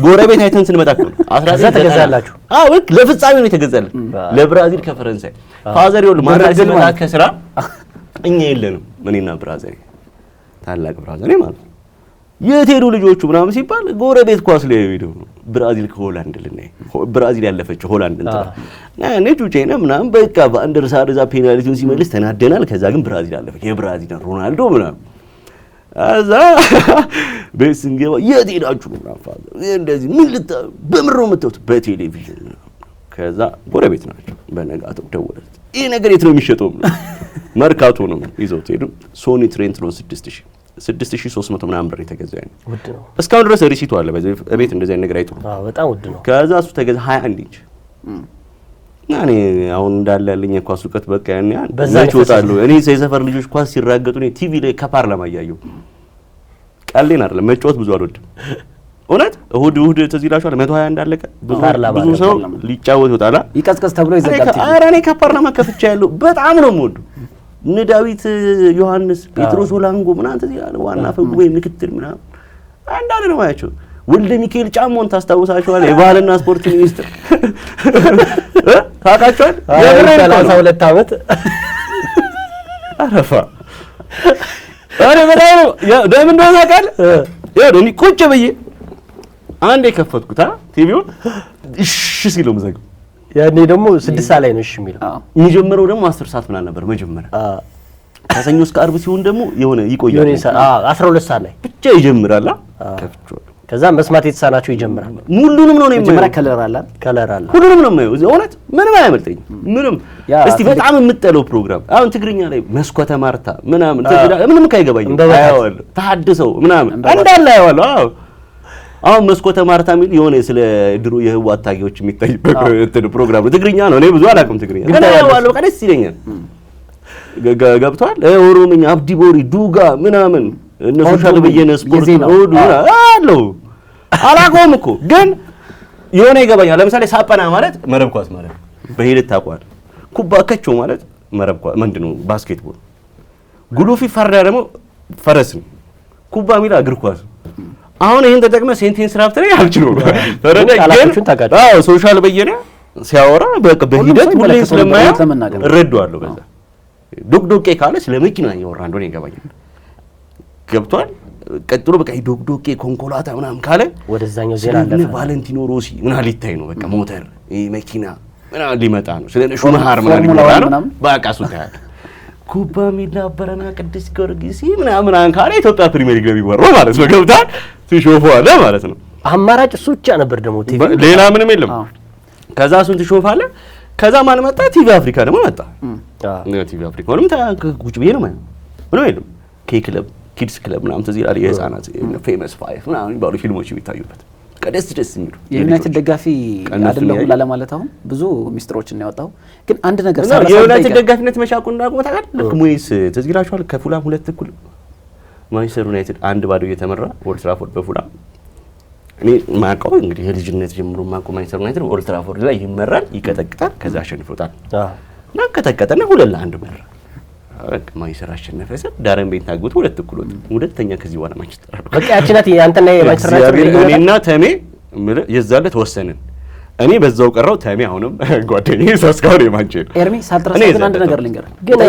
ጎረቤት አይተን ስንመጣ እኮ 19 ተገዛላችሁ። አዎ ለፍጻሜው ነው የተገዛልን ለብራዚል ከፈረንሳይ። ፋዘር ይወል ማታ ሲመጣ ከስራ እኛ የለንም እኔና ብራዚል ታላቅ ብራዚል ማለት ነው። የት ሄዱ ልጆቹ ምናምን ሲባል ጎረቤት ኳስ ላይ ሄደው ብራዚል ከሆላንድ ልናይ ብራዚል ያለፈችው ሆላንድ እንትና እኔ ጩጬና ምናምን በቃ በአንደር ሳር እዛ ፔናልቲውን ሲመልስ ተናደናል። ከዛ ግን ብራዚል አለፈች የብራዚል ሮናልዶ ምናምን አዛ ቤት ስንገባ የት ሄዳችሁ ነው ምናምን እንደዚህ ምን በምሮ የምትወት በቴሌቪዥን ከዛ ጎረቤት ናቸው። በነጋታው ደወለች ይሄ ነገር የት ነው የሚሸጠው? መርካቶ ነው ይዘውት ሄዱ። ሶኒ ትሬንትሎን 6300 ምናምን ብር የተገዛው ያኔ ውድ ነው። እስካሁን ድረስ ሪሲቱ አለ በቤት እንደዚህ አይነት ነገር አይጥሩ። በጣም ውድ ነው። ከዛ እሱ ተገዛ 21 ኢንች እኔ አሁን እንዳለ ያለኝ ኳስ እውቀት በቃ ያኔ በዛች ወጣሉ። እኔ የሰፈር ልጆች ኳስ ሲራገጡ እኔ ቲቪ ላይ ከፓርላማ እያየሁ ቀሌን አይደለም መጫወት ብዙ አልወድም። እውነት እሁድ ትዝ ይላችኋል 120 እንዳለቀ ብዙ ሰው ሊጫወት ይወጣላ ይቀዝቀዝ ተብሎ ይዘጋል። ኧረ እኔ ከፓርላማ ከፍቻ ያለው በጣም ነው የምወደው። እነ ዳዊት ዮሐንስ ጴጥሮስ ኦላንጎ ምናምን ተዚህ ያለ ዋና ፈጉ ወይ ምክትል ምናምን አንዳንድ ነው ማያቸው። ወልደ ሚካኤል ጫሞን ታስታውሳችኋል? የባህልና ስፖርት ሚኒስትር ታውቃችኋል? የ32 ዓመት አረፋ አረ በጣም ደም እንደሆነ ታውቃለህ? ያው እኔ ቁጭ ብዬ አንዴ ከፈትኩታ ቲቪውን እሺ ሲለው መዘግ ያኔ ደግሞ 6 ሰዓት ላይ ነው እሺ የሚለው። የሚጀምረው ደግሞ 10 ሰዓት ምናምን ነበር መጀመሪያ። ከሰኞ እስከ ዓርብ ሲሆን ደግሞ የሆነ ይቆያል። 12 ሰዓት ላይ ብቻ ይጀምራል። ከፍቼው ከዛ መስማት የተሳናቸው ይጀምራል። ሙሉንም ነው የማየው። መጀመሪያ ከለር አለ ሁሉንም ነው የማየው። እውነት ምንም አያመልጠኝ ምንም። እስቲ በጣም የምጠለው ፕሮግራም አሁን ትግርኛ ላይ መስኮተ ማርታ ምናምን ምንም ካይገባኝም አያዋለሁ። ታድሰው ምናምን እንዳለ አያዋለሁ። አዎ አሁን መስኮተ ማርታ የሚል የሆነ ስለ ድሮ የህወሓት ታጊዎች የሚታይበት እንትን ፕሮግራም ነው። ትግርኛ ነው። እኔ ብዙ አላውቅም ትግርኛ ግን አያዋለሁ። በቃ ደስ ይለኛል። ገብቷል። ኦሮምኛ አብዲ ቦሪ ዱጋ ምናምን እነ ሶሻል በየነ ስፖርት ነው አለው አላቆም እኮ ግን የሆነ ይገባኛል። ለምሳሌ ሳጠና ማለት መረብ ኳስ ማለት በሂደት ታቋል። ኩባ ከቾ ማለት መረብ ኳስ ምንድነው ባስኬትቦል። ጉሉፊ ፈርዳ ደግሞ ፈረስ ነው። ኩባ ሚላ እግር ኳስ። አሁን ይሄን ተጠቅመ ሴንቴንስ ራፍት ላይ አልችልም። ፈረዳ ግን አዎ ሶሻል በየነ ሲያወራ በቃ በሂደት ሁሌ ስለማያ እረዳዋለሁ። በዛ ዶቅዶቄ ካለ ስለ መኪና እያወራ እንደሆነ ይገባኛል። ገብቷል። ቀጥሎ በቃ ዶቅዶቄ ኮንኮላታ ምናምን ካለ ወደዛኛው ዜና አለፈ። ቫለንቲኖ ሮሲ ምናምን ሊታይ ነው። በቃ ሞተር መኪና ምናምን ሊመጣ ነው። ስለ ሹማሃር ምናምን ሊመጣ ነው። በቃ እሱ ታያለህ። ኩባ ሚዳበረና ቅዱስ ጊዮርጊስ ምናምን ካለ ኢትዮጵያ ፕሪሚየር ሊግ ነው የሚወራው ማለት ነው። ገብቷል። ትሾፋለ ማለት ነው። አማራጭ እሱ ብቻ ነበር ደግሞ ቲቪ፣ ሌላ ምንም የለም። ከዛ እሱን ትሾፋለህ። ከዛ ማን መጣ? ቲቪ አፍሪካ ደግሞ መጣ። ቲቪ አፍሪካ ምንም ቁጭ ብዬ ነው ማለት ምንም የለም። ክለብ ኪድስ ክለብ ምናምን ትዝ ይላል። የህፃናት ፌመስ 5 ምናምን የሚባሉ ፊልሞች የሚታዩበት ደስ የሚሉ የዩናይትድ ደጋፊ አይደለም ሁላ ለማለት አሁን ብዙ ሚስጥሮችን ነው ያወጣው። ግን አንድ ነገር የዩናይትድ ደጋፊነት መሻቁ እንዳቆመ ታውቃለህ። ልክ ሞይስ ትዝ ይላችኋል። ከፉላም 2-1 ማንቸስተር ዩናይትድ 1-0 እየተመራ ኦልድ ትራፎርድ በፉላም እኔ ማውቀው እንግዲህ የልጅነት ጀምሮ ማውቀው ማንቸስተር ዩናይትድ ኦልድ ትራፎርድ ላይ ይመራል፣ ይቀጠቅጣል፣ ከዛ አሸንፎታል እና ከተቀጠና 2-1 መራ። በቃ ማንቸስተር አሸነፈ። ዳረን ቤት ታግቦት 2-1 ወጣ። ሁለተኛ ከዚህ በኋላ ማንቸስተር በቃ ያቺናት ያንተና የማንቸስተር ዩናይትድ እኔና ተሜ የዛለ ተወሰንን። እኔ በዛው ቀረው። ተሜ አሁንም ጓደኛዬ ሳስካው ነው ማንቸስተር ኤርሚ ሳልትረሳ ግን አንድ ነገር ልንገር። ግን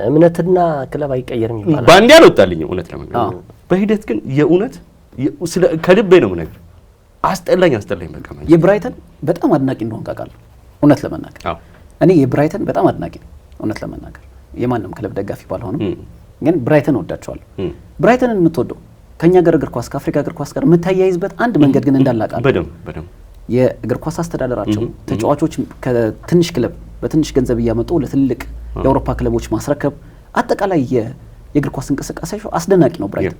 እምነትና ክለብ አይቀየርም ይባላል። ባንዴ አልወጣልኝም እውነት ለመናገር በሂደት ግን የእውነት ከልቤ ነው የምነግርህ። አስጠላኝ በቃ ማለት የብራይተን በጣም አድናቂ እንደሆንክ አውቃለሁ እውነት ለመናገር። እኔ የብራይተን በጣም አድናቂ ነኝ እውነት ለመናገር። የማንም ክለብ ደጋፊ ባልሆንም ግን ብራይተን ወዳቸዋለሁ። ብራይተንን የምትወደው ከኛ ጋር እግር ኳስ ከአፍሪካ እግር ኳስ ጋር የምታያይዝበት አንድ መንገድ ግን እንዳላቃለሁ በደም የእግር ኳስ አስተዳደራቸው ተጫዋቾች ከትንሽ ክለብ በትንሽ ገንዘብ እያመጡ ለትልቅ የአውሮፓ ክለቦች ማስረከብ አጠቃላይ የእግር ኳስ እንቅስቃሴው አስደናቂ ነው። ብራይተን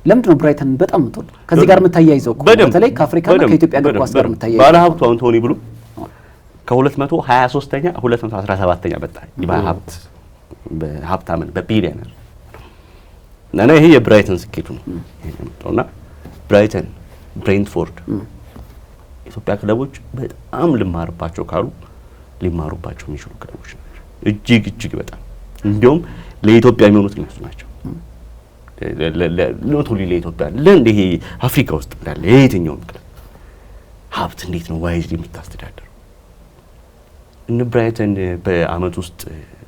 ለምንድን ነው ብራይተን በጣም የምትወደው? ከዚህ ጋር የምታያይዘው በተለይ ከአፍሪካና ከኢትዮጵያ እግር ኳስ ጋር የምታያይዘው ባለሀብቱ አንቶኒ ብሉ ከ223ኛ 217ኛ መጣ። በሀብታምን በቢሊዮነር እና ይሄ የብራይተን ስኬቱ ነው እና ብራይተን፣ ብሬንትፎርድ ኢትዮጵያ ክለቦች በጣም ልማርባቸው ካሉ ሊማሩባቸው የሚችሉ ክለቦች ናቸው። እጅግ በጣም እንዲያውም ለኢትዮጵያ የሚሆኑት እነሱ ናቸው። ለቶሊ ለኢትዮጵያ ለእንዲህ አፍሪካ ውስጥ እንዳለ የየትኛውም ክለብ ሀብት እንዴት ነው ዋይዝሊ የምታስተዳደረው? እነ ብራይተን በአመት ውስጥ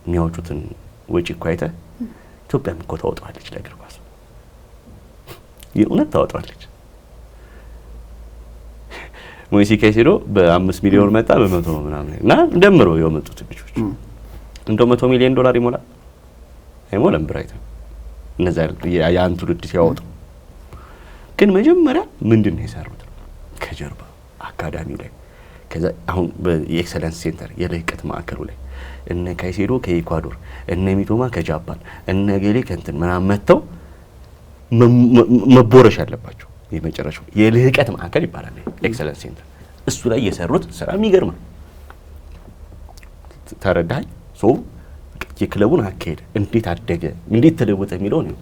የሚያወጡትን ወጪ እኮ አይተህ ኢትዮጵያም እኮ ታወጣዋለች ለእግር ኳስ የእውነት ታወጣዋለች። ሞይሲ ካይሴዶ በ5 ሚሊዮን መጣ በ100 ምናምን እና ደምረው የመጡት ልጆች እንደው $100 ሚሊዮን ይሞላል አይሞላም ብራይተን እነዛ ያን ትውልድ ሲያወጡ። ግን መጀመሪያ ምንድን ነው የሰሩት? ከጀርባ አካዳሚ ላይ ከዛ አሁን በኤክሰለንስ ሴንተር የልህቀት ማዕከሉ ላይ እነ ካይሴዶ ከኢኳዶር እነ ሚቶማ ከጃፓን እነ ገሌ ከእንትን ምናምን መጥተው መቦረሽ ያለባቸው የመጨረሻው የልህቀት ማዕከል ይባላል ኤክሰለንስ ሴንተር። እሱ ላይ የሰሩት ስራ የሚገርም ነው። ተረዳኸኝ? የክለቡን አካሄድ እንዴት አደገ እንዴት ተለወጠ የሚለው ነው።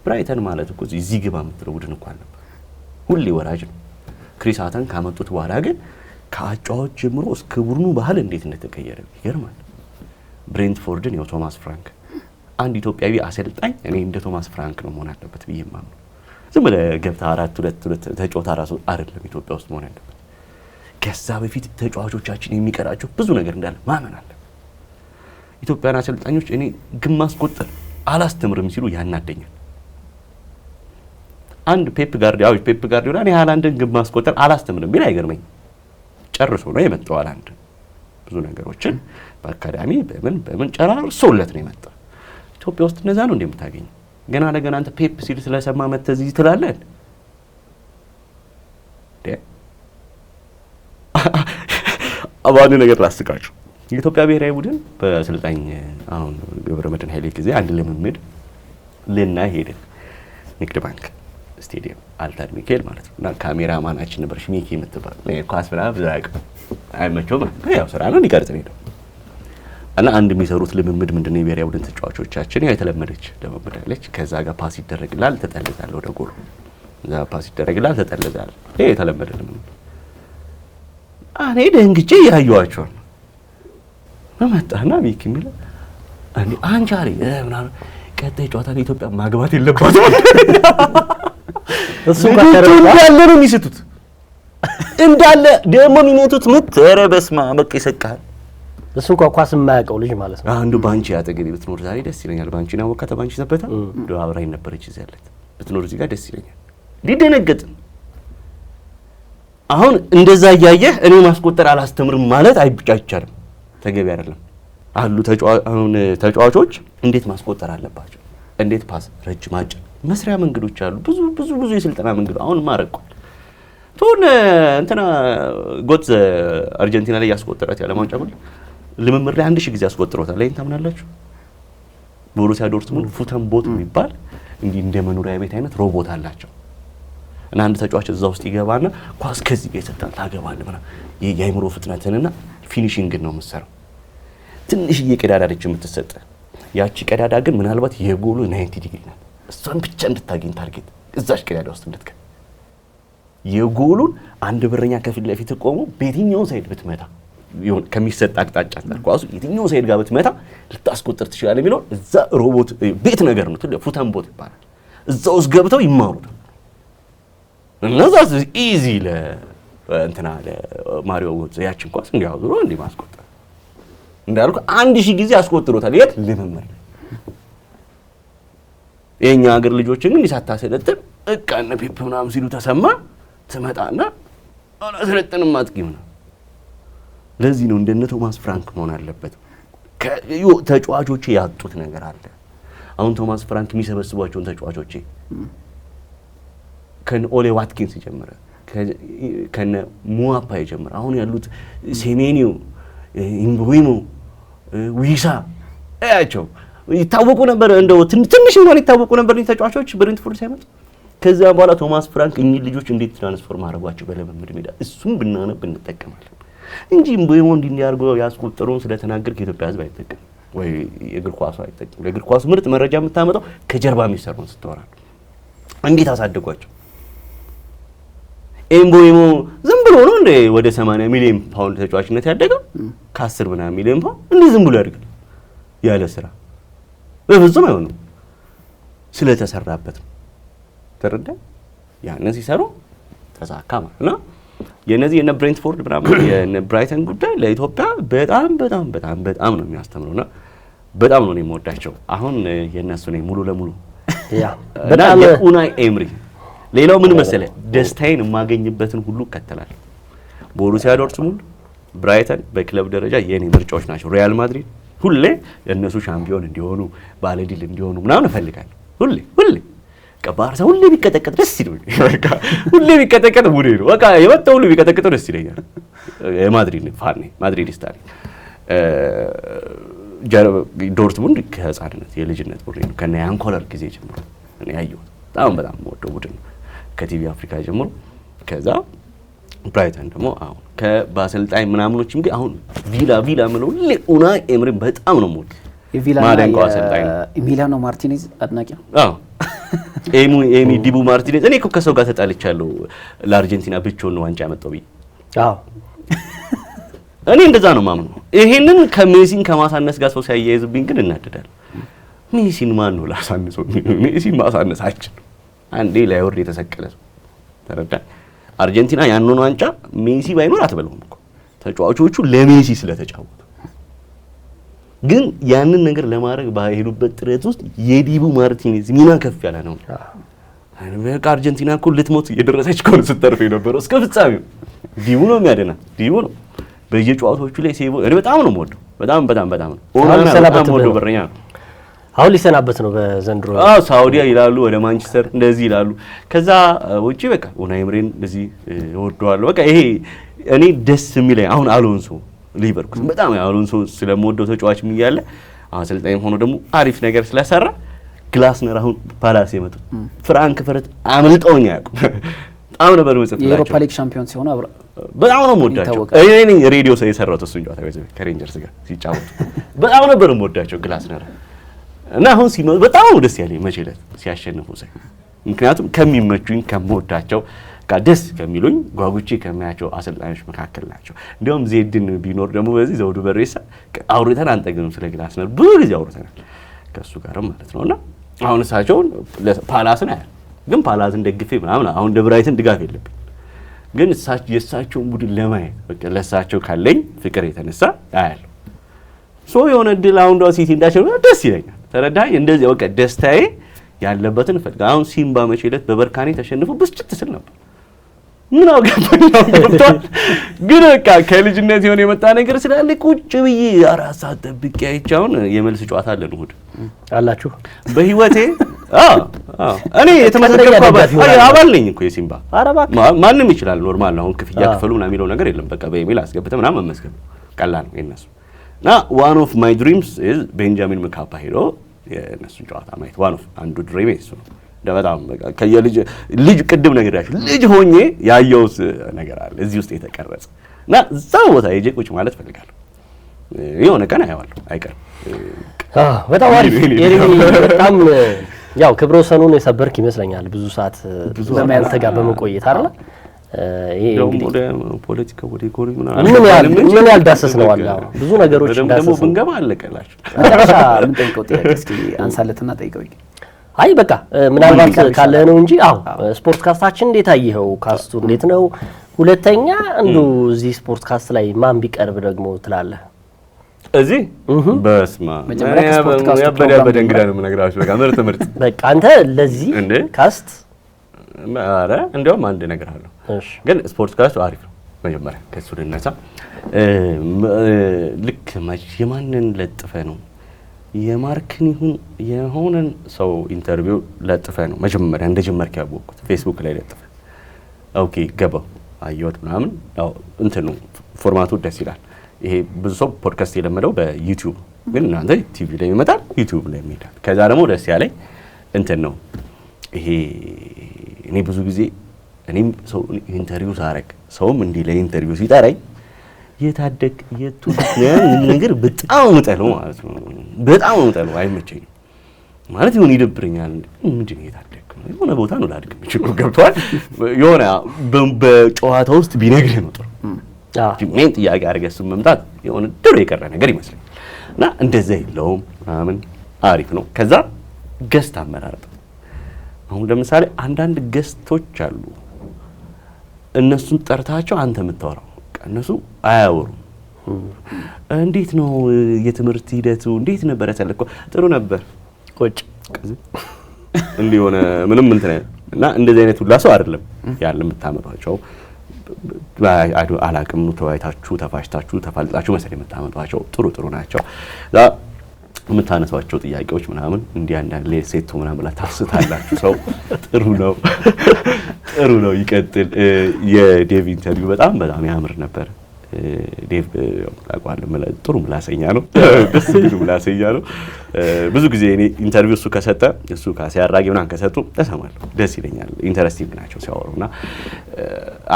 ብራይተን ማለት እኮ እዚህ ግባ የምትለው ቡድን እንኳን ነበር፣ ሁሌ ወራጅ ነው። ክሪስ ሃተን ካመጡት በኋላ ግን ከአጫዋች ጀምሮ እስከ ቡድኑ ባህል እንዴት እንደተቀየረ ይገርማል። ብሬንትፎርድን ያው ቶማስ ፍራንክ አንድ ኢትዮጵያዊ አሰልጣኝ እኔ እንደ ቶማስ ፍራንክ ነው መሆን አለበት ብዬ ማምነው። ዝም ብለህ ገብተህ 4-2 ተጫዋታ ራሱ አይደለም ኢትዮጵያ ውስጥ መሆን ያለበት። ከዛ በፊት ተጫዋቾቻችን የሚቀራቸው ብዙ ነገር እንዳለ ማመን አለ። ኢትዮጵያን አሰልጣኞች እኔ ግን ማስቆጠር አላስተምርም ሲሉ ያናደኛል። አንድ ፔፕ ጋርዲዮላ እኔ ሃላንድን ግን ማስቆጠር አላስተምርም ቢል አይገርመኝ። ጨርሶ ነው የመጣው ሃላንድ ብዙ ነገሮችን በአካዳሚ በምን ጨራርሶለት ነው የመጣው። ኢትዮጵያ ውስጥ እነዛ ነው እንደምታገኝ። ገና ለገና አንተ ፔፕ ሲል ስለሰማ መተዚህ ትላለህ። አባኒ ነገር ላስቃችሁ። የኢትዮጵያ ብሔራዊ ቡድን በአሰልጣኝ አሁን ገብረመድህን ኃይሌ ጊዜ አንድ ልምምድ ልናይ ሄድን ንግድ ባንክ ስቴዲየም አልታድ ሚካኤል ማለት ነው። እና ካሜራማናችን ነበር ሽሚኪ የምትባል ኳስ ብላ ብዛቅ አይመቸውም። ያው ስራ ነው ሊቀርጽ ነው እና አንድ የሚሰሩት ልምምድ ምንድነው የብሔራዊ ቡድን ተጫዋቾቻችን ያው የተለመደች ልምምድ አለች። ከዛ ጋር ፓስ ይደረግላል ተጠልዛል ወደ ጎሉ እዛ ፓስ ይደረግላል ተጠልዛል። ይሄ የተለመደ ልምምድ። እኔ ደንግጬ ያዩዋቸው መጣና ሚኪ የሚለው አንዴ አንቻሪ ምናምን ቀጣይ ጨዋታ ለኢትዮጵያ ማግባት የለባትም እሱ ጋር እንዳለ ነው የሚስቱት እንዳለ ደግሞ የሚመቱት ምት ኧረ በስመ አብ በቃ ይሰቃል። እሱ እንኳን ኳስ የማያውቀው ልጅ ማለት ነው። አንዱ ባንቺ አጠገቤ ብትኖር ዛሬ ደስ ይለኛል። ባንቺና ወካተ ባንቺ ዘበታ እንደው አብራኝ ነበረች እዚህ ያለት ብትኖር እዚህ ጋር ደስ ይለኛል። ሊደነገጥ አሁን እንደዛ እያየህ እኔ ማስቆጠር አላስተምርም ማለት አይቻልም፣ ተገቢ አይደለም። አሉ ተጫዋቾች እንዴት ማስቆጠር አለባቸው፣ እንዴት ፓስ ረጅም አጭር መስሪያ መንገዶች አሉ። ብዙ ብዙ ብዙ የስልጠና መንገዶች አሁን ማረቁ ቶን እንትና ጎት አርጀንቲና ላይ ያስቆጠራት ያለ ዋንጫ ጎል ልምምድ ላይ 1000 ጊዜ ያስቆጥሮታል። ላይ ታምናላችሁ? ቦሩሲያ ዶርትሙንድ ፉተን ቦት የሚባል እንዲህ እንደ መኖሪያ ቤት አይነት ሮቦት አላቸው እና አንድ ተጫዋች እዛ ውስጥ ይገባና ኳስ ከዚህ ጋር ይሰጣል ታገባለህ ማለት የአይምሮ ፍጥነትንና ፊኒሺንግን ነው የምትሰራው። ትንሽዬ ቀዳዳ አለች የምትሰጥ ያቺ ቀዳዳ ግን ምናልባት የጎሉ 90 ዲግሪ ናት። እሷን ብቻ እንድታገኝ ታርጌት እዛች ቀዳዳ ውስጥ እንድትከ የጎሉን አንድ በረኛ ከፊት ለፊት ቆሞ በየትኛው ሳይድ ብትመታ ይሁን ከሚሰጥ አቅጣጫ አንፃር ኳሱ የትኛው ሳይድ ጋር ብትመታ ልታስቆጥር ትችላለህ የሚለው እዛ ሮቦት ቤት ነገር ነው። ትልቅ ፉተን ቦት ይባላል። እዛ ውስጥ ገብተው ይማሩት እነዛ ኢዚ ለእንትና ለማሪዮ ጎትዜ ያችን ኳስ እንዲያውዙ እንዲ ማስቆጠር እንዳልኩ 1000 ጊዜ አስቆጥሮታል። የት ልምምድ የኛ ሀገር ልጆችን ግን ሳታሰለጥን እቃ እነ ፔፕ ምናምን ሲሉ ተሰማ ትመጣና አላሰለጥንም አጥቂም ነው። ለዚህ ነው እንደነ ቶማስ ፍራንክ መሆን አለበት። ተጫዋቾቼ ያጡት ነገር አለ። አሁን ቶማስ ፍራንክ የሚሰበስቧቸውን ተጫዋቾቼ ከነ ኦሌ ዋትኪንስ ጀመረ ከነ ሙዋፓ ጀመረ አሁን ያሉት ሴሜኒዮ ኢምቦይሞ ዊሳ አያቸው ይታወቁ ነበር። እንደው ትንሽ እንኳን ይታወቁ ነበር ተጫዋቾች ብሬንትፎርድ ሳይመጡ። ከዛ በኋላ ቶማስ ፍራንክ እኚህ ልጆች እንዴት ትራንስፎርም አደረጓቸው በለምምድ ሜዳ እሱም ብናነብ እንጠቀማለን እንጂ ኢምቦይሞ እንዲያርገው ያስቆጠሩን ስለተናገርክ የኢትዮጵያ ሕዝብ አይጠቀም ወይ የእግር ኳሱ አይጠቀም። ለእግር ኳሱ ምርጥ መረጃ የምታመጣው ከጀርባ የሚሰሩን ስትወራ እንዴት አሳደጓቸው። ኢምቦይሞ ዝም ብሎ ነው እንደ ወደ 80 ሚሊዮን ፓውንድ ተጫዋችነት ያደገው ከ10 ምናምን ሚሊዮን ፓውንድ እንዴ ዝም ብሎ ያድጋል ያለ ስራ በፍጹም አይሆንም። ስለተሰራበት ነው። ተረዳ ያንን ሲሰሩ ተሳካ ማለት ነው። የነዚህ የነ ብሬንትፎርድ ምናምን የነ ብራይተን ጉዳይ ለኢትዮጵያ በጣም በጣም በጣም በጣም ነው የሚያስተምረውና በጣም ነው የምወዳቸው። አሁን የነሱ ነው ሙሉ ለሙሉ ያ በጣም ኡናይ ኤምሪ ሌላው ምን መሰለህ ደስታዬን የማገኝበትን ሁሉ ከተላል። ቦሩሲያ ዶርትሙንድ፣ ብራይተን በክለብ ደረጃ የኔ ምርጫዎች ናቸው። ሪያል ማድሪድ ሁሌ እነሱ ሻምፒዮን እንዲሆኑ ባለድል እንዲሆኑ ምናምን እፈልጋለሁ። ሁሌ ባርሳ ሁሌ ቢቀጠቀጥ ደስ ይለኛል። በቃ ሁሌ ቢቀጠቀጥ ሙዴ ነው። በቃ የመጣው ሁሉ ቢቀጠቀጥ ደስ ይለኛል። የማድሪድ ፋን ነኝ፣ ማድሪዲስታ ነኝ። ዶርትሙንድ ከህፃንነት የልጅነት ቡድን ነው። ከነ ያንኮለር ጊዜ ጀምሮ እኔ ያየሁት በጣም የምወደው ቡድን ነው ከቲቪ አፍሪካ ጀምሮ። ከዛ ብራይተን ደግሞ አሁን ከባሰልጣኝ ምናምኖችም ግን አሁን ቪላ ምለው ኡናይ ኤምሪ በጣም ነው የምወደው። ማደንቀው አሰልጣኝ ነው። ኢሚሊያኖ ማርቲኔዝ አድናቂ ነው። አዎ ኤሚ ዲቡ ማርቲኔዝ እኔ እኮ ከሰው ጋር ተጣልቻለሁ ለአርጀንቲና ብቻውን ነው ዋንጫ ያመጣው ብዬ። አዎ እኔ እንደዛ ነው ማምነው። ይሄንን ከሜሲን ከማሳነስ ጋር ሰው ሲያያይዝብኝ ግን እናደዳለሁ። ሜሲን ማን ነው ላሳንሰው? ሜሲን ማሳነሳችን አንዴ ላይ ወርድ የተሰቀለ ሰው ተረዳ። አርጀንቲና ያንኑ ዋንጫ ሜሲ ባይኖር አትበለውም እኮ ተጫዋቾቹ ለሜሲ ስለተጫወቱ። ግን ያንን ነገር ለማድረግ ባይሄዱበት ጥረት ውስጥ የዲቡ ማርቲኔዝ ሚና ከፍ ያለ ነው። በቃ አርጀንቲና እኮ ልትሞት የደረሰች እኮ ስትተርፍ የነበረው እስከ ፍጻሜው ዲቡ ነው የሚያደና ዲቡ ነው በየጨዋታዎቹ ላይ ሴቦ እኔ በጣም ነው የምወደው። በጣም ነው በጣም ወዶ በረኛ ነው። አሁን ሊሰናበት ነው በዘንድሮ። ሳውዲያ ይላሉ ወደ ማንቸስተር እንደዚህ ይላሉ። ከዛ ውጪ በቃ ኡናይ ኤምሪን እንደዚህ እወደዋለሁ። በቃ ይሄ እኔ ደስ የሚለኝ አሁን አሎንሶ ሊቨርኩስ በጣም አሎንሶ ስለምወደው ተጫዋች ምን ያለ አሰልጣኝ ሆኖ ደግሞ አሪፍ ነገር ስለሰራ ግላስነር አሁን ፓላስ የመጡት ፍራንክፈርት አምልጠውኝ ያውቁ በጣም ነበር ወጽፈላቸው። የአውሮፓ ሊግ ሻምፒዮን ሲሆን በጣም ነው የምወዳቸው። እኔ ሬዲዮ ሰው የሰራው እሱን ጨዋታ ከሬንጀርስ ጋር ሲጫወቱ በጣም ነበር የምወዳቸው ግላስነር እና አሁን ሲመጡ በጣም ነው ደስ ያለኝ መቼለት ሲያሸንፉ ሳይ። ምክንያቱም ከሚመቹኝ ከምወዳቸው ጋር ደስ ከሚሉኝ ጓጉቼ ከሚያቸው አሰልጣኞች መካከል ናቸው። እንዲያውም ዜድን ቢኖር ደግሞ በዚህ ዘውዱ በሬሳ አውርተን አንጠግንም ስለ ግላስነር ብዙ ጊዜ አውርተናል ከሱ ጋር ማለት ነውና አሁን እሳቸውን ፓላስን አያል ግን ፓላስን ደግፌ ምናምን አሁን ደብራይትን ድጋፍ የለብኝ ግን የእሳቸውን ቡድን ለማየት በቃ ለእሳቸው ካለኝ ፍቅር የተነሳ አያለሁ ሶ የሆነ ድል አሁን ሲቲ እንዳሸነፈ ደስ ይለኛል። ተረዳኸኝ? እንደዚህ በቃ ደስታዬ ያለበትን ፈልጋ። አሁን ሲምባ መቼ ዕለት በበርካኔ ተሸንፎ ብስጭት ስል ነበር። ምን አገባኝ ነው ግን በቃ ከልጅነት የሆነ የመጣ ነገር ስላለ ቁጭ ብዬ 4 ሰዓት ጠብቄ አይቻውን የመልስ ጨዋታ አለን እሑድ አላችሁ በህይወቴ እኔ የተመሰከርኩ አባል ነኝ እኮ የሲምባ ማንም ይችላል ኖርማል ነው። አሁን ክፍያ ክፈሉ ምናምን የሚለው ነገር የለም። በቃ በኢሜል አስገብተህ ምናምን መመዝገብ ቀላል ነው የነሱ እና one of my dreams is ቤንጃሚን መካፓ ሄዶ የነሱን ጨዋታ ማየት one of አንዱ ድሪሜ እሱ ነው። በጣም ልጅ ቅድም ነገራችሁ ልጅ ሆኜ ያየውስ ነገር አለ እዚህ ውስጥ የተቀረጸ እና እዛ ቦታ ሄጄ ቁጭ ማለት ፈልጋለሁ። የሆነ ቀን አየዋለሁ አይቀርም። በጣም አሪፍ በጣም ያው ክብረ ወሰኑን የሰበርክ ይመስለኛል ብዙ ሰዓት አንተ ጋር በመቆየት አይደል? ይሄ እንግዲህ ወደ ፖለቲካ ወደ ኢኮኖሚ ምን ያልዳሰስ ነው አለ ብዙ ነገሮች እንዳሰስ ደግሞ ብንገባ አለቀላችሁ። መጨረሻ ምን ጠይቀው ጥያቄ እስኪ አንሳለትና ጠይቀው። አይ በቃ ምናልባት ካለ ነው እንጂ ስፖርት ካስታችን እንዴት አየኸው? ካስቱ እንዴት ነው? ሁለተኛ እዚህ ስፖርት ካስት ላይ ማን ቢቀርብ ደግሞ ትላለህ? እዚህ በስማ ያበደ እንግዳ ነው የምነግራችሁ። በቃ ምርጥ በቃ አንተ ለዚህ ካስት አረ እንደውም አንድ ነገር አለው። ግን ስፖርት ካስቱ አሪፍ ነው። መጀመሪያ ከሱ ልነሳ። ልክ የማንን ለጥፈ ነው የማርክን ይሁን የሆነን ሰው ኢንተርቪው ለጥፈ ነው መጀመሪያ እንደጀመርክ ያወቅኩት ፌስቡክ ላይ ለጥፈ ኦኬ ገባው አየሁት ምናምን ያው እንትን ነው ፎርማቱ ደስ ይላል። ይሄ ብዙ ሰው ፖድካስት የለመደው በዩቲዩብ ግን እናንተ ቲቪ ላይ ይመጣል ዩቲዩብ ላይ ይመጣል። ከዛ ደግሞ ደስ ያለኝ እንትን ነው ይሄ እኔ ብዙ ጊዜ እኔም ሰው ኢንተርቪው ሳረግ ሰውም እንዲህ ላይ ኢንተርቪው ሲጠራኝ የታደግ ነገር በጣም መጠለው ማለት ነው። በጣም መጠለው አይመቸኝም ማለት ይሁን ይደብረኛል። ምንድን ነው የታደግ የሆነ ቦታ ነው ላድግ ምንጭ ገብቷል። የሆነ በጨዋታ ውስጥ ቢነግርህ ነው ጥሩ ምን ጥያቄ አድርገህ እሱን መምጣት የሆነ ድሮ የቀረ ነገር ይመስለኛል። እና እንደዛ የለውም ምናምን አሪፍ ነው። ከዛ ገስት አመራረጥ አሁን ለምሳሌ አንዳንድ ገስቶች አሉ እነሱን ጠርታቸው አንተ የምታወራው እነሱ አያወሩም። እንዴት ነው የትምህርት ሂደቱ እንዴት ነበር ያሳለፈው? ጥሩ ነበር ቁጭ እንዲህ ሆነ ምንም እንትን እና እንደዚህ አይነት ሁላ ሰው አይደለም ያለ የምታመጣቸው አላቅም ነው ተዋይታችሁ ተፋሽታችሁ ተፋልጣችሁ መሰለኝ የምታመጣቸው ጥሩ ናቸው። የምታነሷቸው ጥያቄዎች ምናምን እንዲህ አንዳንድ ሴቶ ምናምን ብላ ታስታላችሁ። ሰው ጥሩ ነው ይቀጥል። የዴቭ ኢንተርቪው በጣም ያምር ነበር። ዴቭ አቋል ጥሩ ምላሰኛ ነው። ደስ የሚል ምላሰኛ ነው። ብዙ ጊዜ እኔ ኢንተርቪው እሱ ከሰጠ እሱ ካሲያራጊ ምናምን ከሰጡ ተሰማለሁ። ደስ ይለኛል። ኢንተረስቲንግ ናቸው ሲያወሩና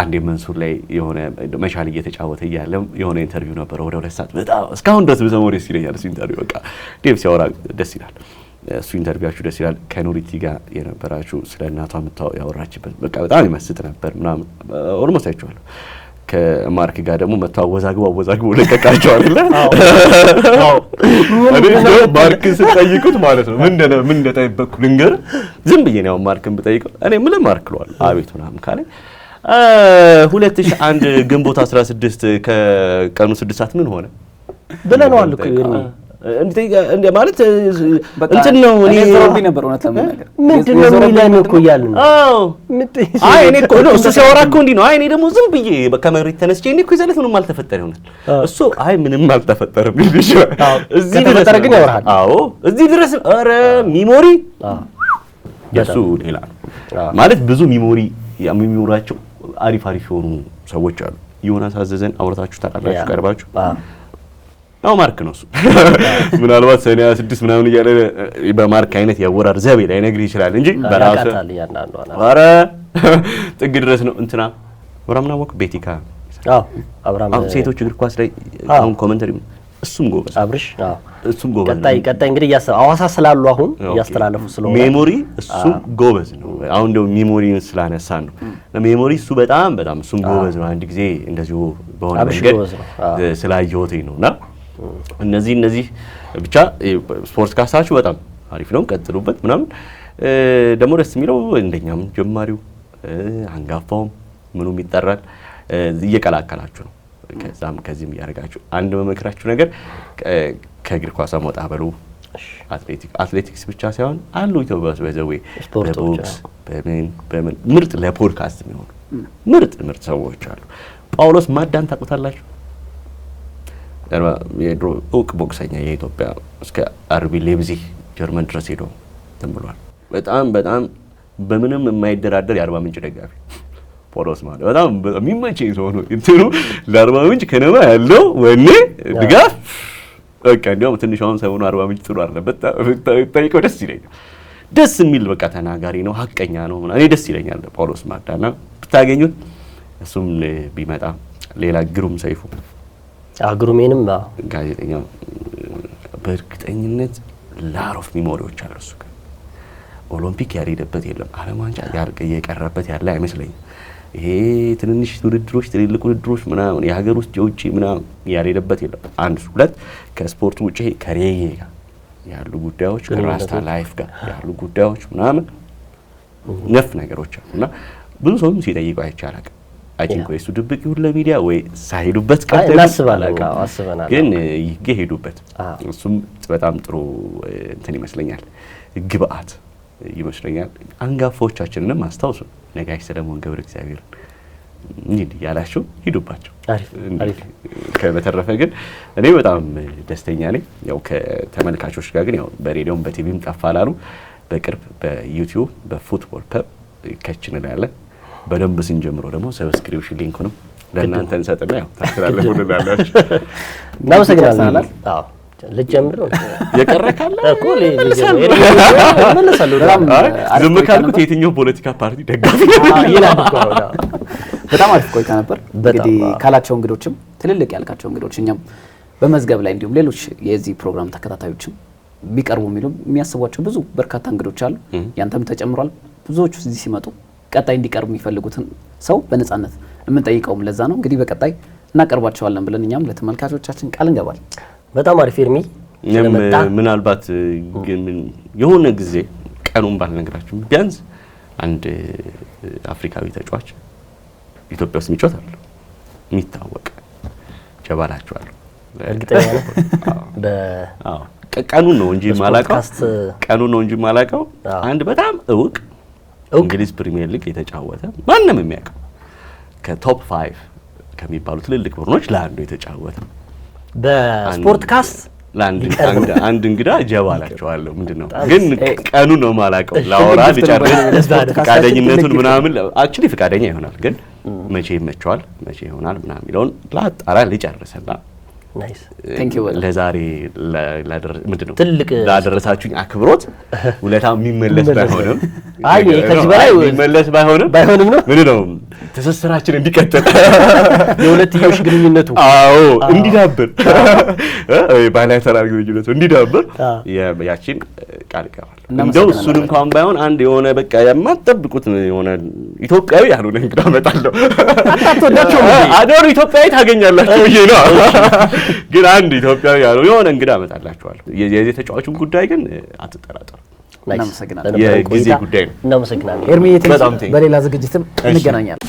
አንዴ መንሱር ላይ የሆነ መሻል እየተጫወተ እያለ የሆነ ኢንተርቪው ነበር ወደ 2 ሰዓት በጣም እስካሁን ድረስ በሰሞኑ ደስ ይለኛል። እሱ ኢንተርቪው በቃ ዴቭ ሲያወራ ደስ ይላል። እሱ ኢንተርቪዋችሁ ደስ ይላል። ከኖሪቲ ጋር የነበራችሁ ስለ እናቷ ያወራችበት በቃ በጣም ይመስጥ ነበር ምናምን ኦልሞስት አይቼዋለሁ። ከማርክ ጋር ደግሞ መጥቶ አወዛግቦ ለቀቃቸው አይደለ? አዎ እኔ ማርክ ስጠይቁት ማለት ነው ምን እንደጠይበኩ ልንገር ዝም ብዬ ነው ማርክን ብጠይቀው እኔ ምን ማርክ ለዋል አቤት ምናምን ካለ 2001 ግንቦት 16 ከቀኑ 6 ሰዓት ምን ሆነ ብለናል እኮ እንደ ማለት እንትን ነው እኔ ዘሮቢ ነበር እውነት ለመናገር ምንድነው የሚለን እኮ እያልን አዎ አይ እኔ እኮ ነው እሱ ሲያወራ እኮ እንዲህ ነው። አይ እኔ ደግሞ ዝም ብዬ በካሜራ ተነስቼ እኔ እኮ ይዘለት ምንም አልተፈጠረ ይሆናል እሱ አይ ምንም አልተፈጠረም ቢልሽ እዚህ ተፈጠረ ግን ያወራል። አዎ እዚህ ድረስ ኧረ ሚሞሪ የሱ ሌላ ማለት ብዙ ሚሞሪያቸው አሪፍ የሆኑ ሰዎች አሉ። ዮናስ አዘዘን አውርታችሁ ታውቃላችሁ ቀርባችሁ ነው ማርክ ነው እሱ ምናልባት ሰኔ 26 ምናምን እያለ በማርክ አይነት ያወራር ዘቤ ላይ ነግሪ ይችላል እንጂ በራሱ ኧረ ጥግ ድረስ ነው እንትና አብራምና ወክ ቤቲካ አብራም ሴቶች እግር ኳስ ላይ አሁን ኮሜንተሪ እሱም ጎበዝ አብርሽ እሱም ጎበዝ ቀጣይ እንግዲህ አዋሳ ስላሉ አሁን ያስተላለፉ ስለሆነ ሜሞሪ እሱም ጎበዝ ነው። አሁን እንደው ሜሞሪን ስላነሳን ነው ለሜሞሪ እሱ በጣም እሱም ጎበዝ ነው። አንድ ጊዜ እንደዚሁ በሆነ መንገድ ስላየሁት ነውና እነዚህ ብቻ ስፖርት ካስታችሁ በጣም አሪፍ ነው። ቀጥሉበት ምናምን ደግሞ ደስ የሚለው እንደኛም ጀማሪው አንጋፋውም ምኑም ይጠራል እየቀላቀላችሁ ነው። ከዛም ከዚህም ያረጋችሁ አንድ መመክራችሁ ነገር ከእግር ኳስ ወጣ በሉ አትሌቲክስ ብቻ ሳይሆን አሉ ኢትዮጵያ ውስጥ በዘዌ በቦክስ በምን ምርጥ ለፖድካስት የሚሆኑ ምርጥ ሰዎች አሉ። ጳውሎስ ማዳን ታውቁታላችሁ? የድሮ እውቅ ቦክሰኛ የኢትዮጵያ እስከ አርቢ ሌብዚግ ጀርመን ድረስ ሄዶ ተብሏል። በጣም በምንም የማይደራደር የአርባ ምንጭ ደጋፊ ጳውሎስ ማለት በጣም የሚመቸኝ ሰው ነው። እንትኑ ለአርባ ምንጭ ከነማ ያለው ወኔ ድጋፍ በቃ እንዲያውም ትንሽ አሁን ሰሞኑን አርባ ምንጭ ጥሩ አይደለበት ታይቆ ደስ ይለኛል። ደስ የሚል በቃ ተናጋሪ ነው፣ ሀቀኛ ነው። እኔ ደስ ይለኛል ጳውሎስ ማዳና ብታገኙት። እሱም ቢመጣ ሌላ ግሩም ሰይፉ ግሩሜንም ጋዜጠኛ በእርግጠኝነት ላሮፍ ሚሞሪዎች አሉ። እሱ ኦሎምፒክ ያልሄደበት የለም፣ ዓለም ዋንጫ የቀረበት ያለ አይመስለኝም። ይሄ ትንንሽ ውድድሮች ትልልቅ ውድድሮች ምናምን የሀገር ውስጥ የውጭ ምናምን ያልሄደበት የለም። አንድ ሁለት ከስፖርቱ ውጪ ከሬጌ ጋር ያሉ ጉዳዮች ከራስታ ላይፍ ጋር ያሉ ጉዳዮች ምናምን ነፍ ነገሮች አሉና ብዙ ሰውም ሲጠይቀው አይቻላል። አይቲንክ ወይ እሱ ድብቅ ይሁን ለሚዲያ ወይ ሳይሄዱበት አስበናል፣ ግን ይሄዱበት። እሱም በጣም ጥሩ እንትን ይመስለኛል፣ ግብአት ይመስለኛል። አንጋፋዎቻችንንም አስታውሱ። ነጋሽ ሰለሞን ገብረ እግዚአብሔር እንዴ ያላችሁ ሂዱባቸው። አሪፍ። በተረፈ ግን እኔ በጣም ደስተኛ ነኝ። ያው ከተመልካቾች ጋር ግን ያው በሬዲዮም በቲቪም ጠፋላሉ። በቅርብ በዩቲዩብ በፉትቦል ፐብ ከችን እንላለን። በደንብ ስንጀምሮ ደግሞ ሰብስክሪፕሽን ሊንኩንም ለእናንተ እንሰጥና ያው ታስተላልፉ እንላላችሁ። እናመሰግናለን። አዎ ልጀምር ነው የቀረ ካለ እኮ መልሳለሁ። ዝም ካልኩት የትኛው ፖለቲካ ፓርቲ ደጋፊ በጣም አሪፍ ቆይታ ነበር። እንግዲህ ካላቸው እንግዶችም ትልልቅ ያልካቸው እንግዶች እኛም በመዝገብ ላይ እንዲሁም ሌሎች የዚህ ፕሮግራም ተከታታዮችም ቢቀርቡ የሚያስቧቸው ብዙ በርካታ እንግዶች አሉ። ያንተም ተጨምሯል። ብዙዎቹ እዚህ ሲመጡ ቀጣይ እንዲቀርቡ የሚፈልጉትን ሰው በነጻነት የምንጠይቀውም ለዛ ነው። እንግዲህ በቀጣይ እናቀርባቸዋለን ብለን እኛም ለተመልካቾቻችን ቃል እንገባለን። በጣም አሪፍ ኤርሚ ስለመጣ ምናልባት ግን የሆነ ጊዜ ቀኑን ባልነግራችሁ ቢያንስ አንድ አፍሪካዊ ተጫዋች ኢትዮጵያ ውስጥ የሚጫወት አለ የሚታወቅ ጀባላችኋል። እርግጠኛ ነኝ ቀኑን ነው እንጂ ማላቀው አንድ በጣም እውቅ እንግሊዝ ፕሪሚየር ሊግ የተጫወተ ማንንም የሚያውቀው ከቶፕ 5 ከሚባሉ ትልልቅ ቡድኖች ለአንዱ የተጫወተ በስፖርት ካስት አንድ እንግዳ ጀባላቸዋለሁ። ምንድነው ግን ቀኑ ነው ማላቀው። ላወራ ልጨርስ ፈቃደኝነቱን ምናምን አክቹሊ ፈቃደኛ ይሆናል፣ ግን መቼ ይመቸዋል መቼ ይሆናል ምናምን የሚለውን ላጣራ ልጨርስና ናይስ ቴንክ ዩ ለዛሬ ምንድነው ላደረሳችሁኝ አክብሮት ውለታ የሚመለስ ባይሆንም ከዚህ በላይ የሚመለስ ባይሆንም ነው ምንድነው ትስስራችን እንዲቀጥል የሁለትዮሽ ግንኙነቱ እንዲዳብር ባይላተራል ግንኙነቱ እንዲዳብር ያቺን ቃል ገባል። እንደው እሱን እንኳን ባይሆን አንድ የሆነ በቃ የማትጠብቁት የሆነ ኢትዮጵያዊ ያልሆነ እንግዳ መጣለሁ አታውዳቸው አዶር ኢትዮጵያዊ ታገኛላችሁ ይሄ ነው። ግን አንድ ኢትዮጵያዊ ያለው የሆነ እንግዳ መጣላችኋለሁ። የዚህ ተጫዋቹን ጉዳይ ግን አትጠራጠሩ። እናመሰግናለን። የጊዜ ጉዳይ ነው። እናመሰግናለን ኤርሚ። በሌላ ዝግጅትም እንገናኛለን።